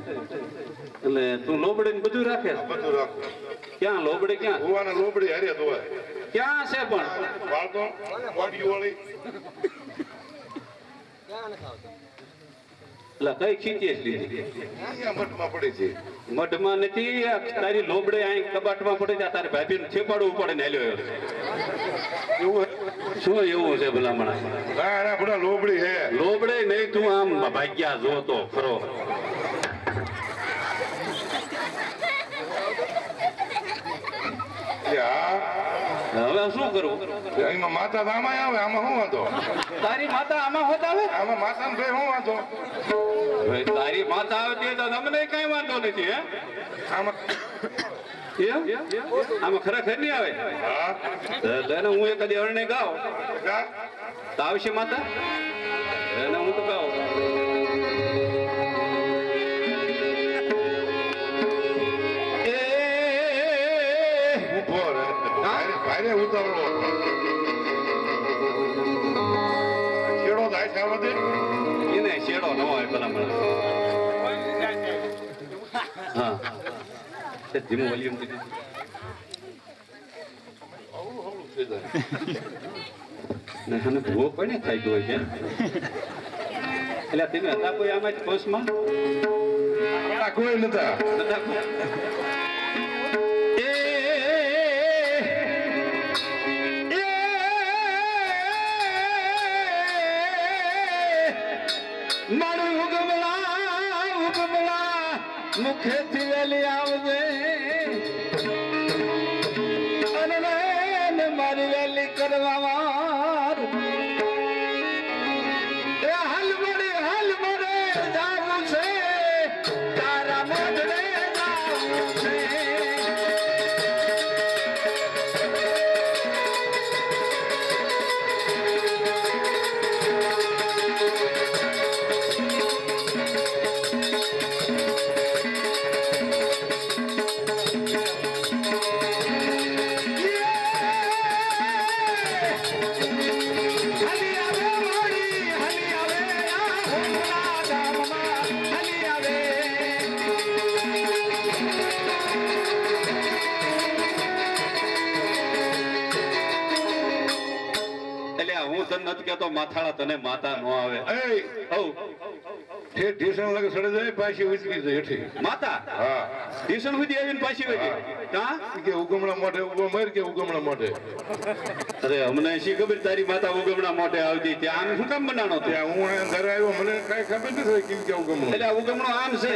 એટલે તું લોબડે ને બધું રાખે છે? બધું રાખું. ક્યાં લોબડે ક્યાં ભુવાના લોબડી હારે ધોવાય. ક્યાં છે પણ વાળતો વાડી વાળી એટલે કઈ ખીચી લીધી અહીંયા મઠમાં પડી છે. મઢમાં નથી આ તારી લોબડે અહીં કબાટમાં પડી જાય તારી ભાભી નું છેપાડવું પડે ને હેલ્યો એવું શું એવું છે ભલામણા ના ના બધા લોબડી હે. લોબડે નહીં તું આમ ભાગ્યા જોતો ખરો હવે શું કરવું એમાં માતા તો આમાં આવે આમાં શું વાંધો? તારી માતા આમાં હોત આવે આમાં માતા ને ભાઈ શું વાંધો? હવે તારી માતા આવતી હોય તો અમને કઈ વાંધો નથી હે આમાં એમ આમાં ખરેખર નહીં આવે હા એને હું એક કદી અરણે ગાવ કા? તો આવશે માતા એને હું તો ગાવ ઊભો રહે. ભારે ઉતાવળો. છેડો થાય છે આ બધે? એને શેડો ન હોય ભલામણ હા તે ધીમું વોલ્યુમ દીધું થઈ જાય. ને આને ભૂવો કોને થાય હોય છે એટલે તમે હતા કોઈ આમાં જ કોર્સમાં આ કોઈ નતા. નતા કોઈ? મારું ઉગમલા મુખેથી વેલી આવજે અને મારી વેલી કરવામાં હાલ મળે જાવું છે તારા મોઢે જાવું છે હું તને નથી કેતો માથાળા તને માતા નો આવે એ હઉ ઠેર ઢીસણ લગે સડે જાય પાછી ઉચકી જાય હેઠી. માતા હા ટ્યુશન સુધી આવીને પાછી વહી ગઈ કા કે ઉગમણા મોઢે ઉભો મર કે ઉગમણા મોઢે અરે અમને શી ખબર તારી માતા ઉગમણા મોઢે આવતી ત્યાં આમ શું કામ બનાનો તે ત્યાં હું અહીંયા ઘરે આવ્યો મને કઈ ખબર નથી કેમ કે ઉગમણું એટલે આ ઉગમણો આમ છે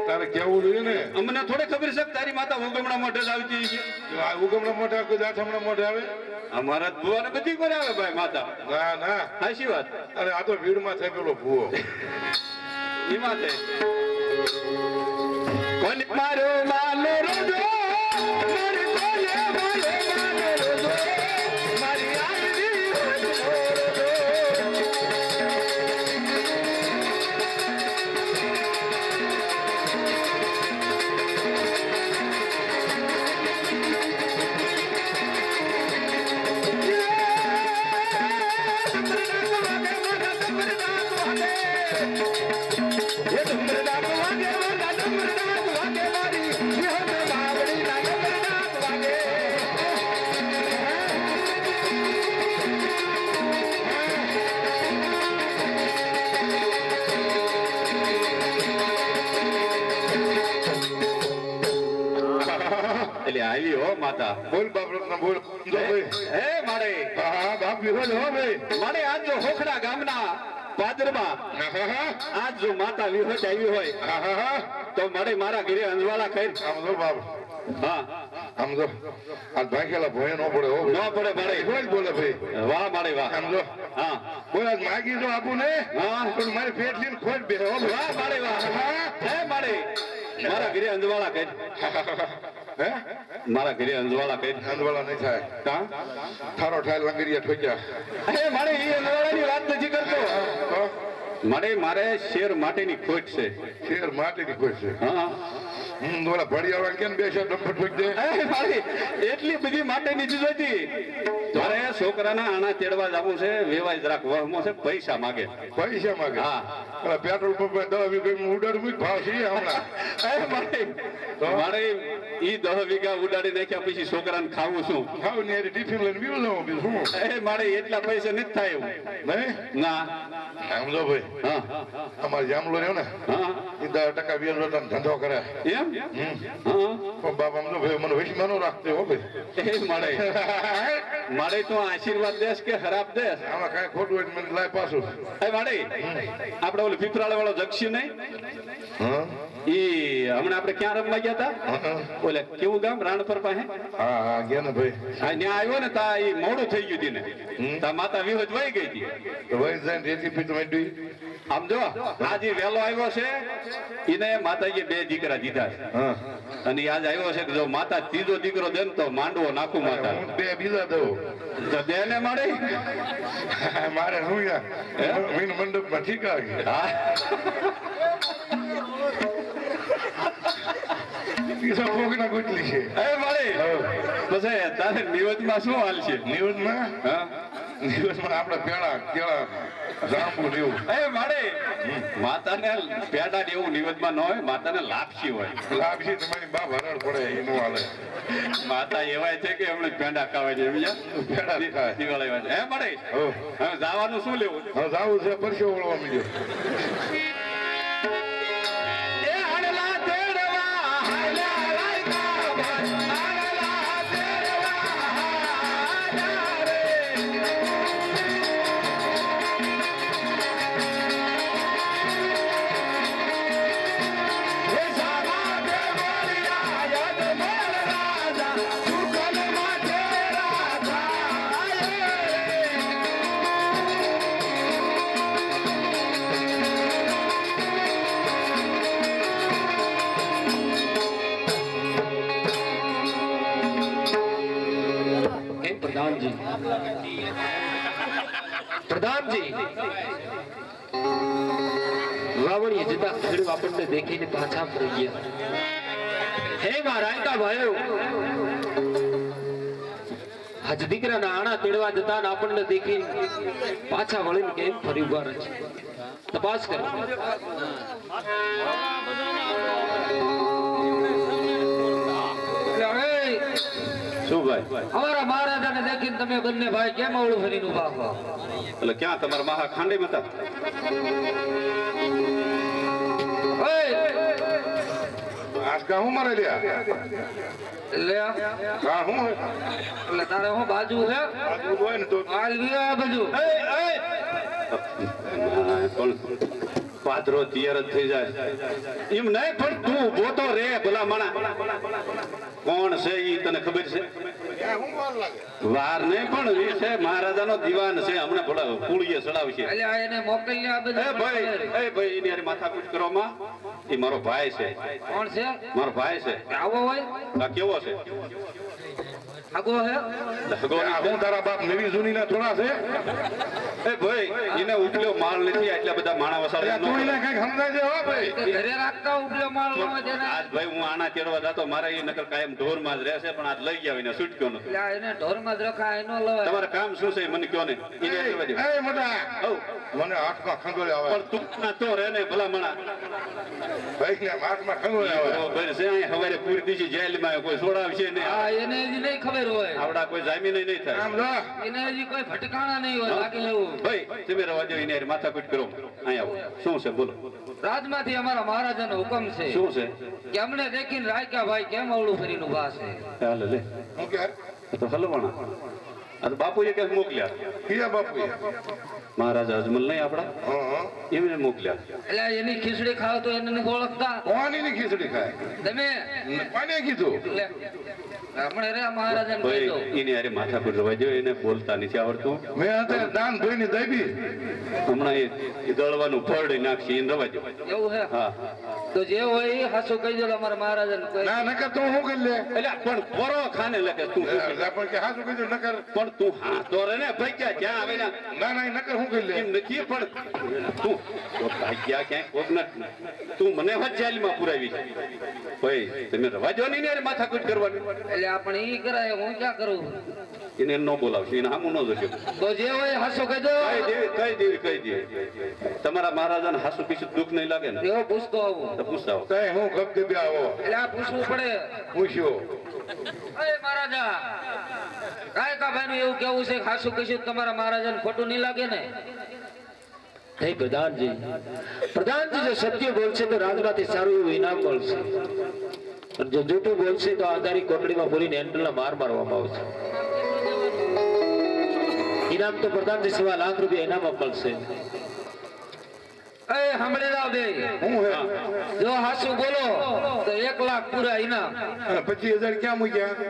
તારે કેવું જોઈએ ને અમને થોડી ખબર છે કે તારી માતા ઉગમણા મોઢે જ આવતી છે આ ઉગમણા મોઢે કોઈ દાથમણા મોઢે આવે અમારા ભુવાને બધી કરે આવે ભાઈ માતા ના ના સાચી વાત અરે આ તો ભીડમાં થઈ પેલો ભૂવો ઈ માતે કોણ મારો માલો રોજો મારી કોને માલો રોજો મારી આઈડી રોજો એટલે આવી હો માતા બોલ બાપ રત્ન બોલ જો ભાઈ હે મારે હા હા બાપ વિરોધ હો ભાઈ મારે આજ જો હોખડા ગામના પાદરમાં હા હા આજ જો માતા વિહોજ આવી હોય હા હા હા તો મારે મારા ઘરે અંજવાળા ખાઈ આમ જો બાપ હા આમ જો આ ભાગેલા ભોય નો પડે હો ન પડે મારે ભાઈ બોલે ભાઈ વાહ મારે વાહ આમ જો હા બોલ આજ માગી જો આપું ને હા પણ મારી પેટ લઈને ખોટ બે હો વાહ મારે વાહ હે મારે મારા ઘરે અંજવાળા ખાઈ હે મારા ઘરે અંજવાળા ખાઈ આંદવાળા નહીં થાય કા થારો ઠાલ લંગરિયા ઠોક્યા હે મારે ઈ અંજવાળાની વાત નથી કરતો તો મારે શેર માટેની ખોટ છે શેર માટેની ખોટ છે હા ઓલા ભડિયાળા કેમ બેસે ડંફટ ફેંકી દે એ મારી એટલી બધી માટે નીચી જોઈતી મારે છોકરાના આણા તેડવા જવું છે વેવાય જરાક વહમો છે પૈસા માગે પૈસા માંગે હા. ઓલા પેટ્રોલ પંપ 10 વીઘા ઉડાડું ભાવ છે હમણાં મારે ઈ 10 વીઘા ઉડાડી નાખ્યા પછી છોકરાને ખાવું શું ખાવ ને ટિફિન લઈને બીવું લઉં બીજું શું એ મારે એટલા પૈસા નથી થાય એવું નહીં ના આમ જો ભાઈ હા અમારે જામલો રહ્યો ને હા એ 10% વ્યાજ વટાણ ધંધો કરે એમ હમ. હા પણ બાપ આમ જો ભાઈ મને વૈશ્વમાં નો રાખતો હો ભાઈ એ મારે તો આશીર્વાદ દેશ કે ખરાબ દેશ આમાં કાંઈ ખોટું હોય તો મને લાય પાછું એ મારે આપણે ઓલો પીપરાળા વાળો જક્ષી નહીં હા ઈ હમણાં આપણે ક્યાં રમવા ગયા હતા ઓલે કેવું ગામ રાણપર પાસે હા હા ગયા ને ભાઈ હા ત્યાં આવ્યો ને તા ઈ મોડું થઈ ગયું હતી ને તા માતા વિહોજ વહી ગઈ હતી તો ભાઈ જઈને રેતી પીતું માંડી આમ જો આજે વહેલો આવ્યો છે એને માતાજીએ 2 દીકરા દીધા છે હા અને ઈ આજ આવ્યો છે કે જો માતા ત્રીજો દીકરો દે ને તો માંડવો નાખું માતા હું 2 બીજા દઉં તો દે ને મળે મારે શું યાર મીન મંડપમાં ઠીક આવી હા પીસા પોગના ગોટલી છે એ મળે પછી તારે નિવેદમાં શું હાલ છે નિવેદમાં હા નિવેદમાં આપણે પેડા કેળા જાંબુ લેવું એ મળે માતાને પેડા એવું નિવેદમાં ન હોય માતાને લાપસી હોય લાભ છે તમારી બાપ હરડ પડે એનું હાલે માતા એવાય છે કે એમણે પેંડા ખાવા છે પેંડા ખાય. દિવાળી વાત હે મળે હો હવે જવાનું શું લેવું હવે જાવું છે પરસો વળવા મળ્યો એ હાડલા તેડવા હાડલા લાયકા હાડલા તેડવા હાડા રે એ સામા દેવરિયા યાદ મોર રાજા સુખલ માથે રાજા પ્રધાનજી પ્રધાનજી રાવણીએ જતા ખેડૂત આપણને દેખીને પાછા ફરી ગયા હે મારા ભાઈઓ આજ દીકરાના આણા તેડવા જતા ને આપણને દેખી પાછા વળીને કેમ ફરી ઉભા રહે છે તપાસ કરો શું ભાઈ અમારા મહારાજાને દેખીને તમે બંને ભાઈ કેમ અવળું ફરીને ઉભા હો એટલે ક્યાં તમારા મહા ખાંડી હતા આજકા હું મારે લ્યા લે હા હું એટલે તારે હું બાજુ હે આજુ હોય ને તો હાલ વિયા બાજુ પણ પાદરો તૈયાર જ થઈ જાય એમ નહીં પણ તું ઉભો તો રે ભલા માણા કોણ છે ઈ તને ખબર છે વાર નહીં પણ ઈ છે મહારાજાનો દીવાન છે હમણાં ભલા કુળીએ ચડાવશે એટલે આ એને મોકલી આ એ બધું ભાઈ એની હારે માથાકૂટ કરો માં ઈ મારો ભાઈ છે કોણ છે મારો ભાઈ છે આવો હોય આ કેવો છે આગો હે લગો આ હું તારા બાપ નવી જૂની ના થોડા છે એ ભાઈ એને ઉપલ્યો માલ નથી એટલા બધા માણા વસાડે તું એને કઈક સમજાય છે હો ભાઈ તે ઘરે રાખતા ઉપલો માળ હોય તેને આજ ભાઈ હું આના તેડવા જતો મારે એ નકર કાયમ ઢોરમાં જ રહેશે પણ આજ લઈ ગયા એને છૂટક્યો નથી એટલે આ એને ઢોરમાં જ રખાય એનો લવાય તમારે કામ શું છે મને કયો ને એને કહેવા દો. એ મોટા હઉ. મને હાથમાં ખંડોળે આવે પણ તું ના તો રે ને ભલા મણા ભાઈ ને હાથમાં ખંડોળે આવે બરોબર છે અહીં હવારે પૂરી દીધી જેલમાં કોઈ છોડાવશે ને હા એને હજી નહીં ખબર હોય આવડા કોઈ જામીન નહીં થાય આમ જો એને હજી કોઈ ભટકાણા નહીં હોય બાકી લેવું ભાઈ તમે રવા દો એને હારે માથાકૂટ કરો અહીં આવો શું છે બોલો રાજમાંથી અમારા મહારાજાનો હુકમ છે શું છે કે અમને દેખીને રાખ્યા ભાઈ કેમ અવળું ફરીને ઉભા છે હાલે લે હું કે આ તો હલવાણા આ તો બાપુએ ક્યાંક મોકલ્યા કિયા બાપુ મહારાજા અજમલ નહીં આપડા હા એમને મોકલ્યા એટલે એની ખીચડી ખાવ તો એને નથી ઓળખતા કોની ની ખીચડી ખાય તમે કોને કીધું એટલે હમણાં રે મહારાજાને કહી દો ભાઈ એને હારે માથાકૂટ રવા દો એને બોલતા નથી આવડતું મેં અત્યારે દાન ધોઈને દાબી હમણાં એ દળવાનું ફળ નાખશે એને રવા દો એવું હે હા તો જે હોય એ હાસુ કહી દો અમારા મહારાજાને કોઈ ના નકર તું શું કરી લે એટલે પણ પરો ખાને લગે તું શું કરે? પણ કે હાચું કીધું નકર પણ તું હા તો રે ને ભાગ્યા ક્યાં આવે ને ના ના નકર શું કરી લે એમ નથી પણ તું તો ભાગ્યા ક્યાંય કોક નથી તું મને હોત જેલમાં પુરાવી છે ભાઈ તમે રવા જો નહીં ને માથાકૂટ કરવાની એટલે આપણે ઈ કરાય હું ક્યાં કરું એને ન બોલાવશે એને હામું ન જશે તો જે હોય હાસુ કહી દો કહી દે તમારા મહારાજાને હાસુ પીછું દુઃખ નહીં લાગે ને એવો પૂછતો આવું તો પૂછતા આવો. તઈ હું ગપ દે આવો એટલે આ પૂછવું પડે પૂછ્યો અરે મહારાજા કાયકા ભાઈ નું એવું કેવું છે કે હાસુ કહીશું તો તમારા મહારાજાને ખોટું નહીં લાગે ને હે પ્રધાનજી જો સત્ય બોલશે તો રાજમાંથી સારું એવું ઇનામ મળશે અને જો જૂઠું બોલશે તો આધારી કોટડીમાં બોલીને હેન્ડલના માર મારવામાં આવશે ઇનામ તો પ્રધાનજી સિવાય ₹1,00,000 ઇનામ મળશે એ સાંભળી રાવ બે હું હે જો હાસુ બોલો તો 1,00,000 પૂરા ઇનામ અને 25,000 ક્યાં મૂક્યા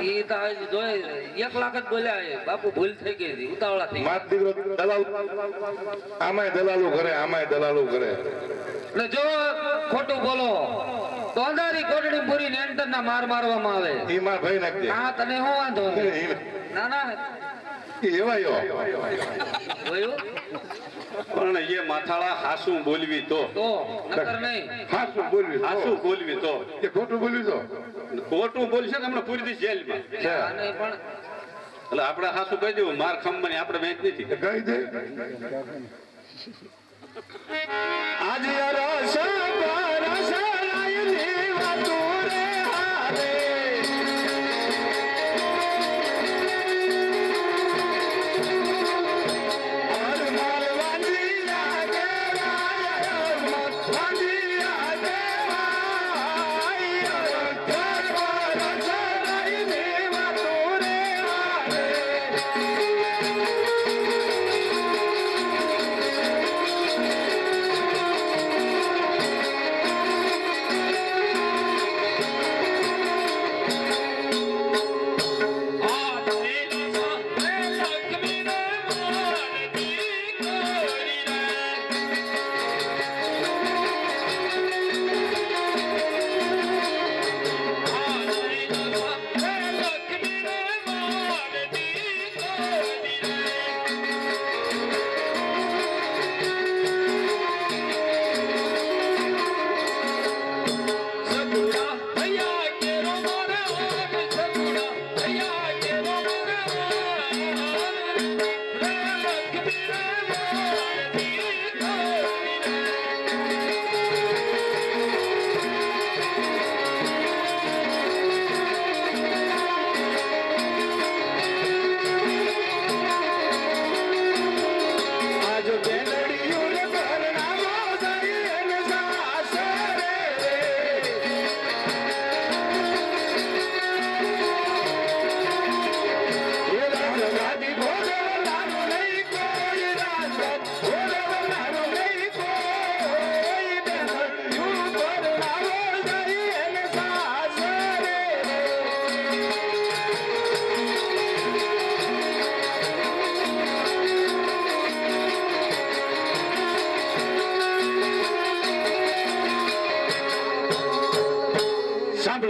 ઈ તો હજી જોઈ 1,00,000 જ બોલ્યા છે. બાપુ ભૂલ થઈ ગઈ હતી ઉતાવળા થઈ માર દીકરો દલાલ આમાંય દલાલો કરે એટલે જો ખોટું બોલો તો અંધારી કોટડી પૂરી નેન્ટર ના માર મારવામાં આવે ઈ માર ભાઈ નાખજે હા તને શું વાંધો ના ના એવાયો જોયું પણ એ માથાળા હાસુ બોલવી તો તો નકર નહીં હાસું બોલવી હાસુ બોલવી તો કે ખોટું બોલ્યું તો ખોટું બોલશે ને હમણાં પૂરી દી જેલમાં અને પણ એટલે આપણે હાસુ કહી દેવું માર ખંભની આપણે વેચ નથી કહી દે આજે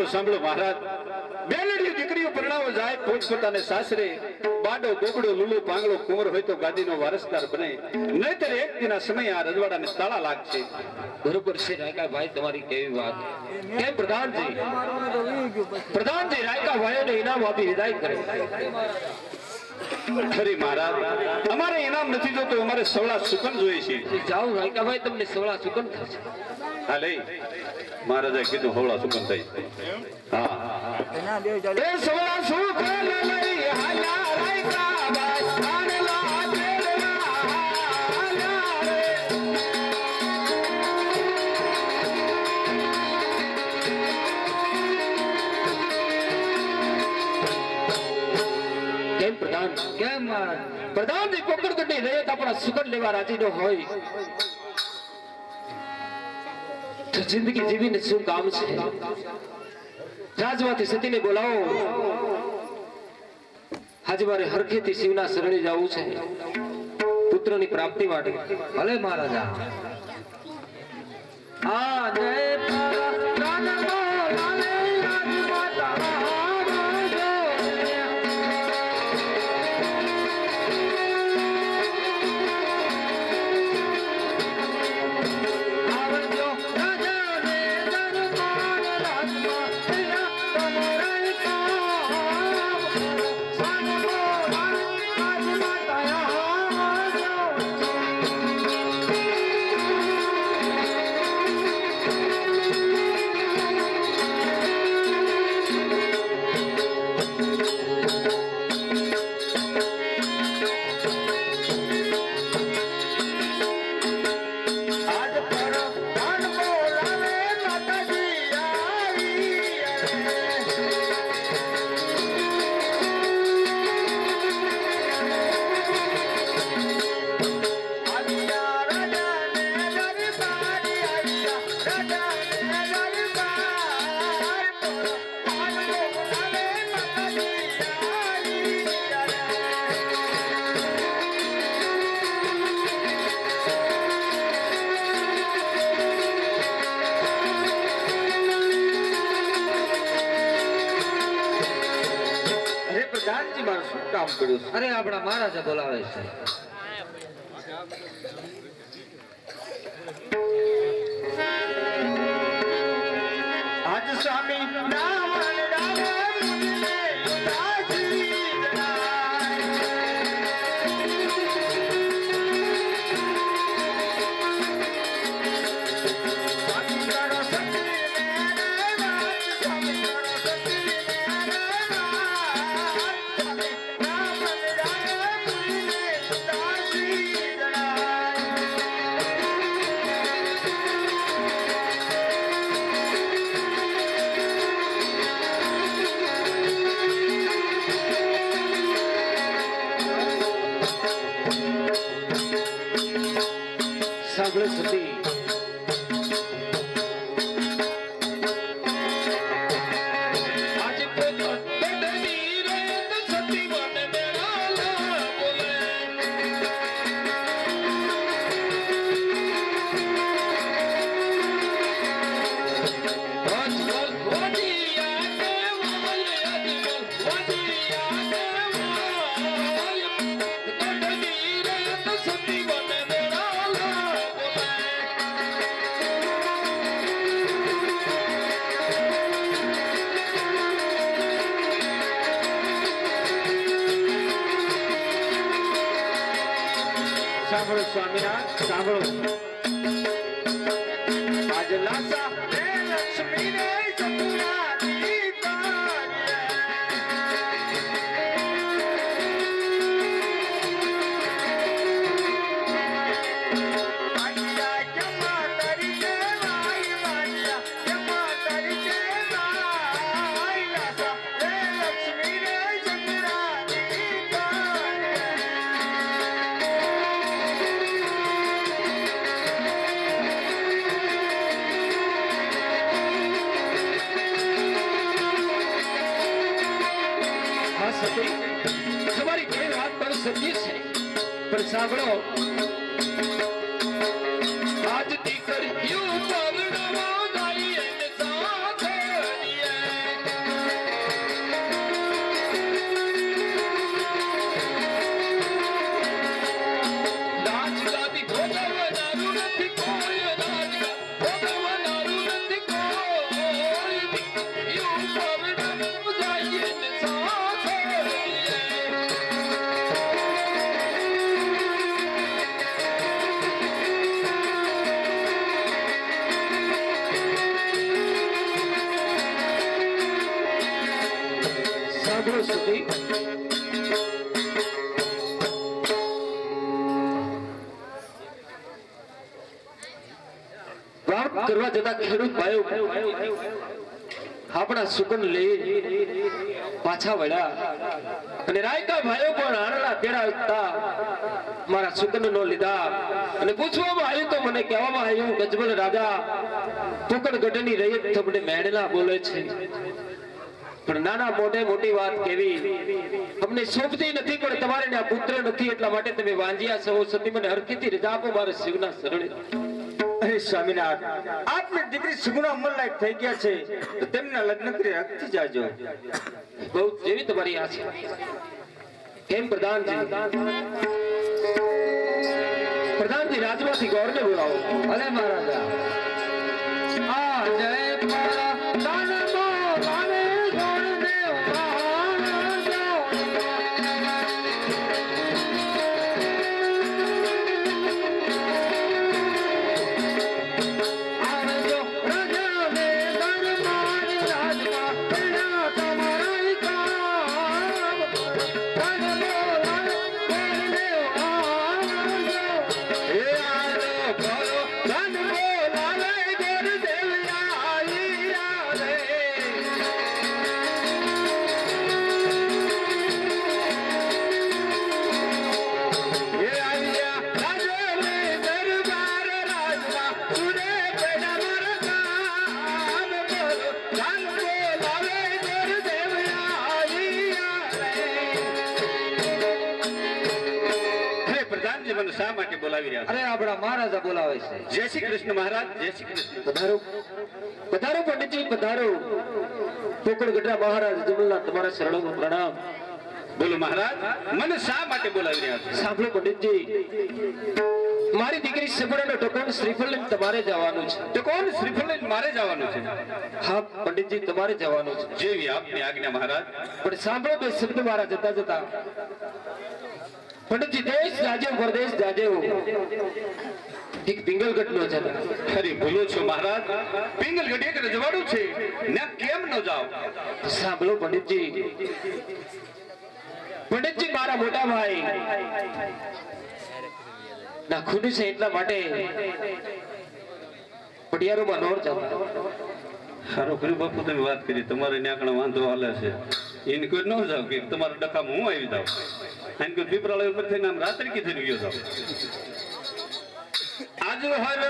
સાંભળો મહારાજ બેલડીઓ દીકરીઓ પરણાવો જાય પોતપોતાને સાસરે બાડો ગોગડો લુલો પાંગડો કુંવર હોય તો ગાદીનો વારસદાર બને નહીતર એક દિના સમય આ રજવાડાને તાળા લાગશે બરોબર છે રાયકા ભાઈ તમારી કેવી વાત કેમ પ્રધાનજી રાયકા ભાઈઓને ઇનામ આપી વિદાય કરે ખરી મહારાજ અમારે ઇનામ નથી જોતું અમારે સવળા સુકન જોઈએ છે જાઓ રાયકા ભાઈ તમને સવળા સુકન થશે હા લઈ મહારાજે કીધું હવળા સુકન થઈ હા એ સવળા સુકન લઈ હાલા રાયકા ભાઈ આનલા તેલના હાલા રે કેમ પ્રધાન કેમ પ્રધાનજી કોકરગઢની રયત આપણા સુગંધ લેવા રાજી ન હોય તો જિંદગી જીવીને શું કામ છે રાજમાંથી સતીને બોલાવો આજે મારે હરખેથી શિવના શરણે જવું છે પુત્રની પ્રાપ્તિ માટે ભલે મહારાજા આ જય મારે શું કામ કર્યું છે? અરે આપણા મહારાજા બોલાવે છે. આજ સ્વામી નામ સાંભળો સતી, સાંભળો સ્વામિનાથ, સાંભળો. આજ લાસા હે લક્ષ્મી ને સતુરાની તારીએ. આયા જમા કરી દે માઈ માયા, જમા કરી દે માઈ લાસા હે લક્ષ્મી ને સતુરાની તારીએ. હા સતી, તમારી જે વાત બહુ સત્ય છે, પણ સાંભળો, આજ દીકરીઓ પરણવા જાય ને સાથે રાજગાદી ભોગવનારું નથી કોઈ, ભોગવનારું નથી કોઈ, દીકરીઓ પરણવા જાય ને સાથે સાંભળો સતી, વાવ કરવા જતા ખેડૂત ભાઈઓ આપણા સુગન લઈ પાછા વળ્યા અને રાયકા ભાઈઓ પણ આરલા તેડાવતા મારા સુગન નો લીધા અને પૂછવામાં આવ્યું તો મને કહેવામાં આવ્યું ગજબલ રાજા ટુકડ ગઢની રૈયત તમને મેળેલા બોલે છે, પણ નાના મોઢે મોટી વાત કેવી અમને શોભતી નથી, પણ તમારે ને આ પુત્ર નથી એટલા માટે તમે વાંજ્યા છો. સતી મને હરખીથી રજા આપો મારે શિવના શરણે. અરે સ્વામિનાથ, આપની દીકરી સુગુણા અમર લાયક થઈ ગયા છે તો તેમના લગ્ન કરી રાખતી જાજો. બહુ જેવી તમારી આશા. કેમ પ્રધાનજી? પ્રધાનજી રાજમાંથી ગૌરને બોલાવો. અરે મહારાજા, આ જય મારા દાનવો રામે ગૌરદેવ આવજો રાજા ને દરબાર રાજમાં પેલા તમારા કામ દાનવો રામે ગૌરદેવ આવજો. હે આજો કરો દાનવો રામે ગૌરદેવ આવી આવે. હે આયા રાજા ને દરબાર રાજમાં સુરે પેડા મારા કામ કરો દાનવો રામે ગૌરદેવ આવી આવે. હે પ્રધાનજી, મને શા માટે બોલાવી રહ્યા અરે આપણા મહારાજા બોલાવે છે. છો? જય શ્રી કૃષ્ણ મહારાજ, જય શ્રી કૃષ્ણ. પધારો પધારો પંડિતજી પધારો. પોકળ ગઢડા મહારાજ જમલના તમારા શરણોમાં પ્રણામ. બોલો મહારાજ, મને શા માટે બોલાવી રહ્યા છો? સાંભળો પંડિતજી, મારી દીકરી સગુણાનો ટકોર શ્રીફળ લઈને તમારે જવાનું છે. તો કોણ શ્રીફળ લઈને મારે જવાનું છે? હા પંડિતજી, તમારે જવાનું છે. જેવી આપની આજ્ઞા મહારાજ. પણ સાંભળો બે શબ્દ મારા જતા જતા. પંડિતજી, દેશ જાજે પરદેશ જાજે એક પિંગલગઢ નો છે. ખરી ભૂલો છો મહારાજ. પિંગલગઢ એક રજવાડું છે, ને કેમ ન જાઓ? સાંભળો પંડિતજી, પંડિતજી મારા મોટા ભાઈ ના ખૂન છે, એટલા માટે પટિયારોમાં નોર જતા. સારું કર્યું બાપુ, તમે વાત કરી. તમારે ન્યાકણો વાંધો હાલે છે, એને કોઈ ન જાવ કે તમારા ડખામાં હું આવી જાઉં. એને કોઈ પીપરાળા ઉપર થઈને આમ રાત્રિ કીધે ગયો જાવ. આજ હર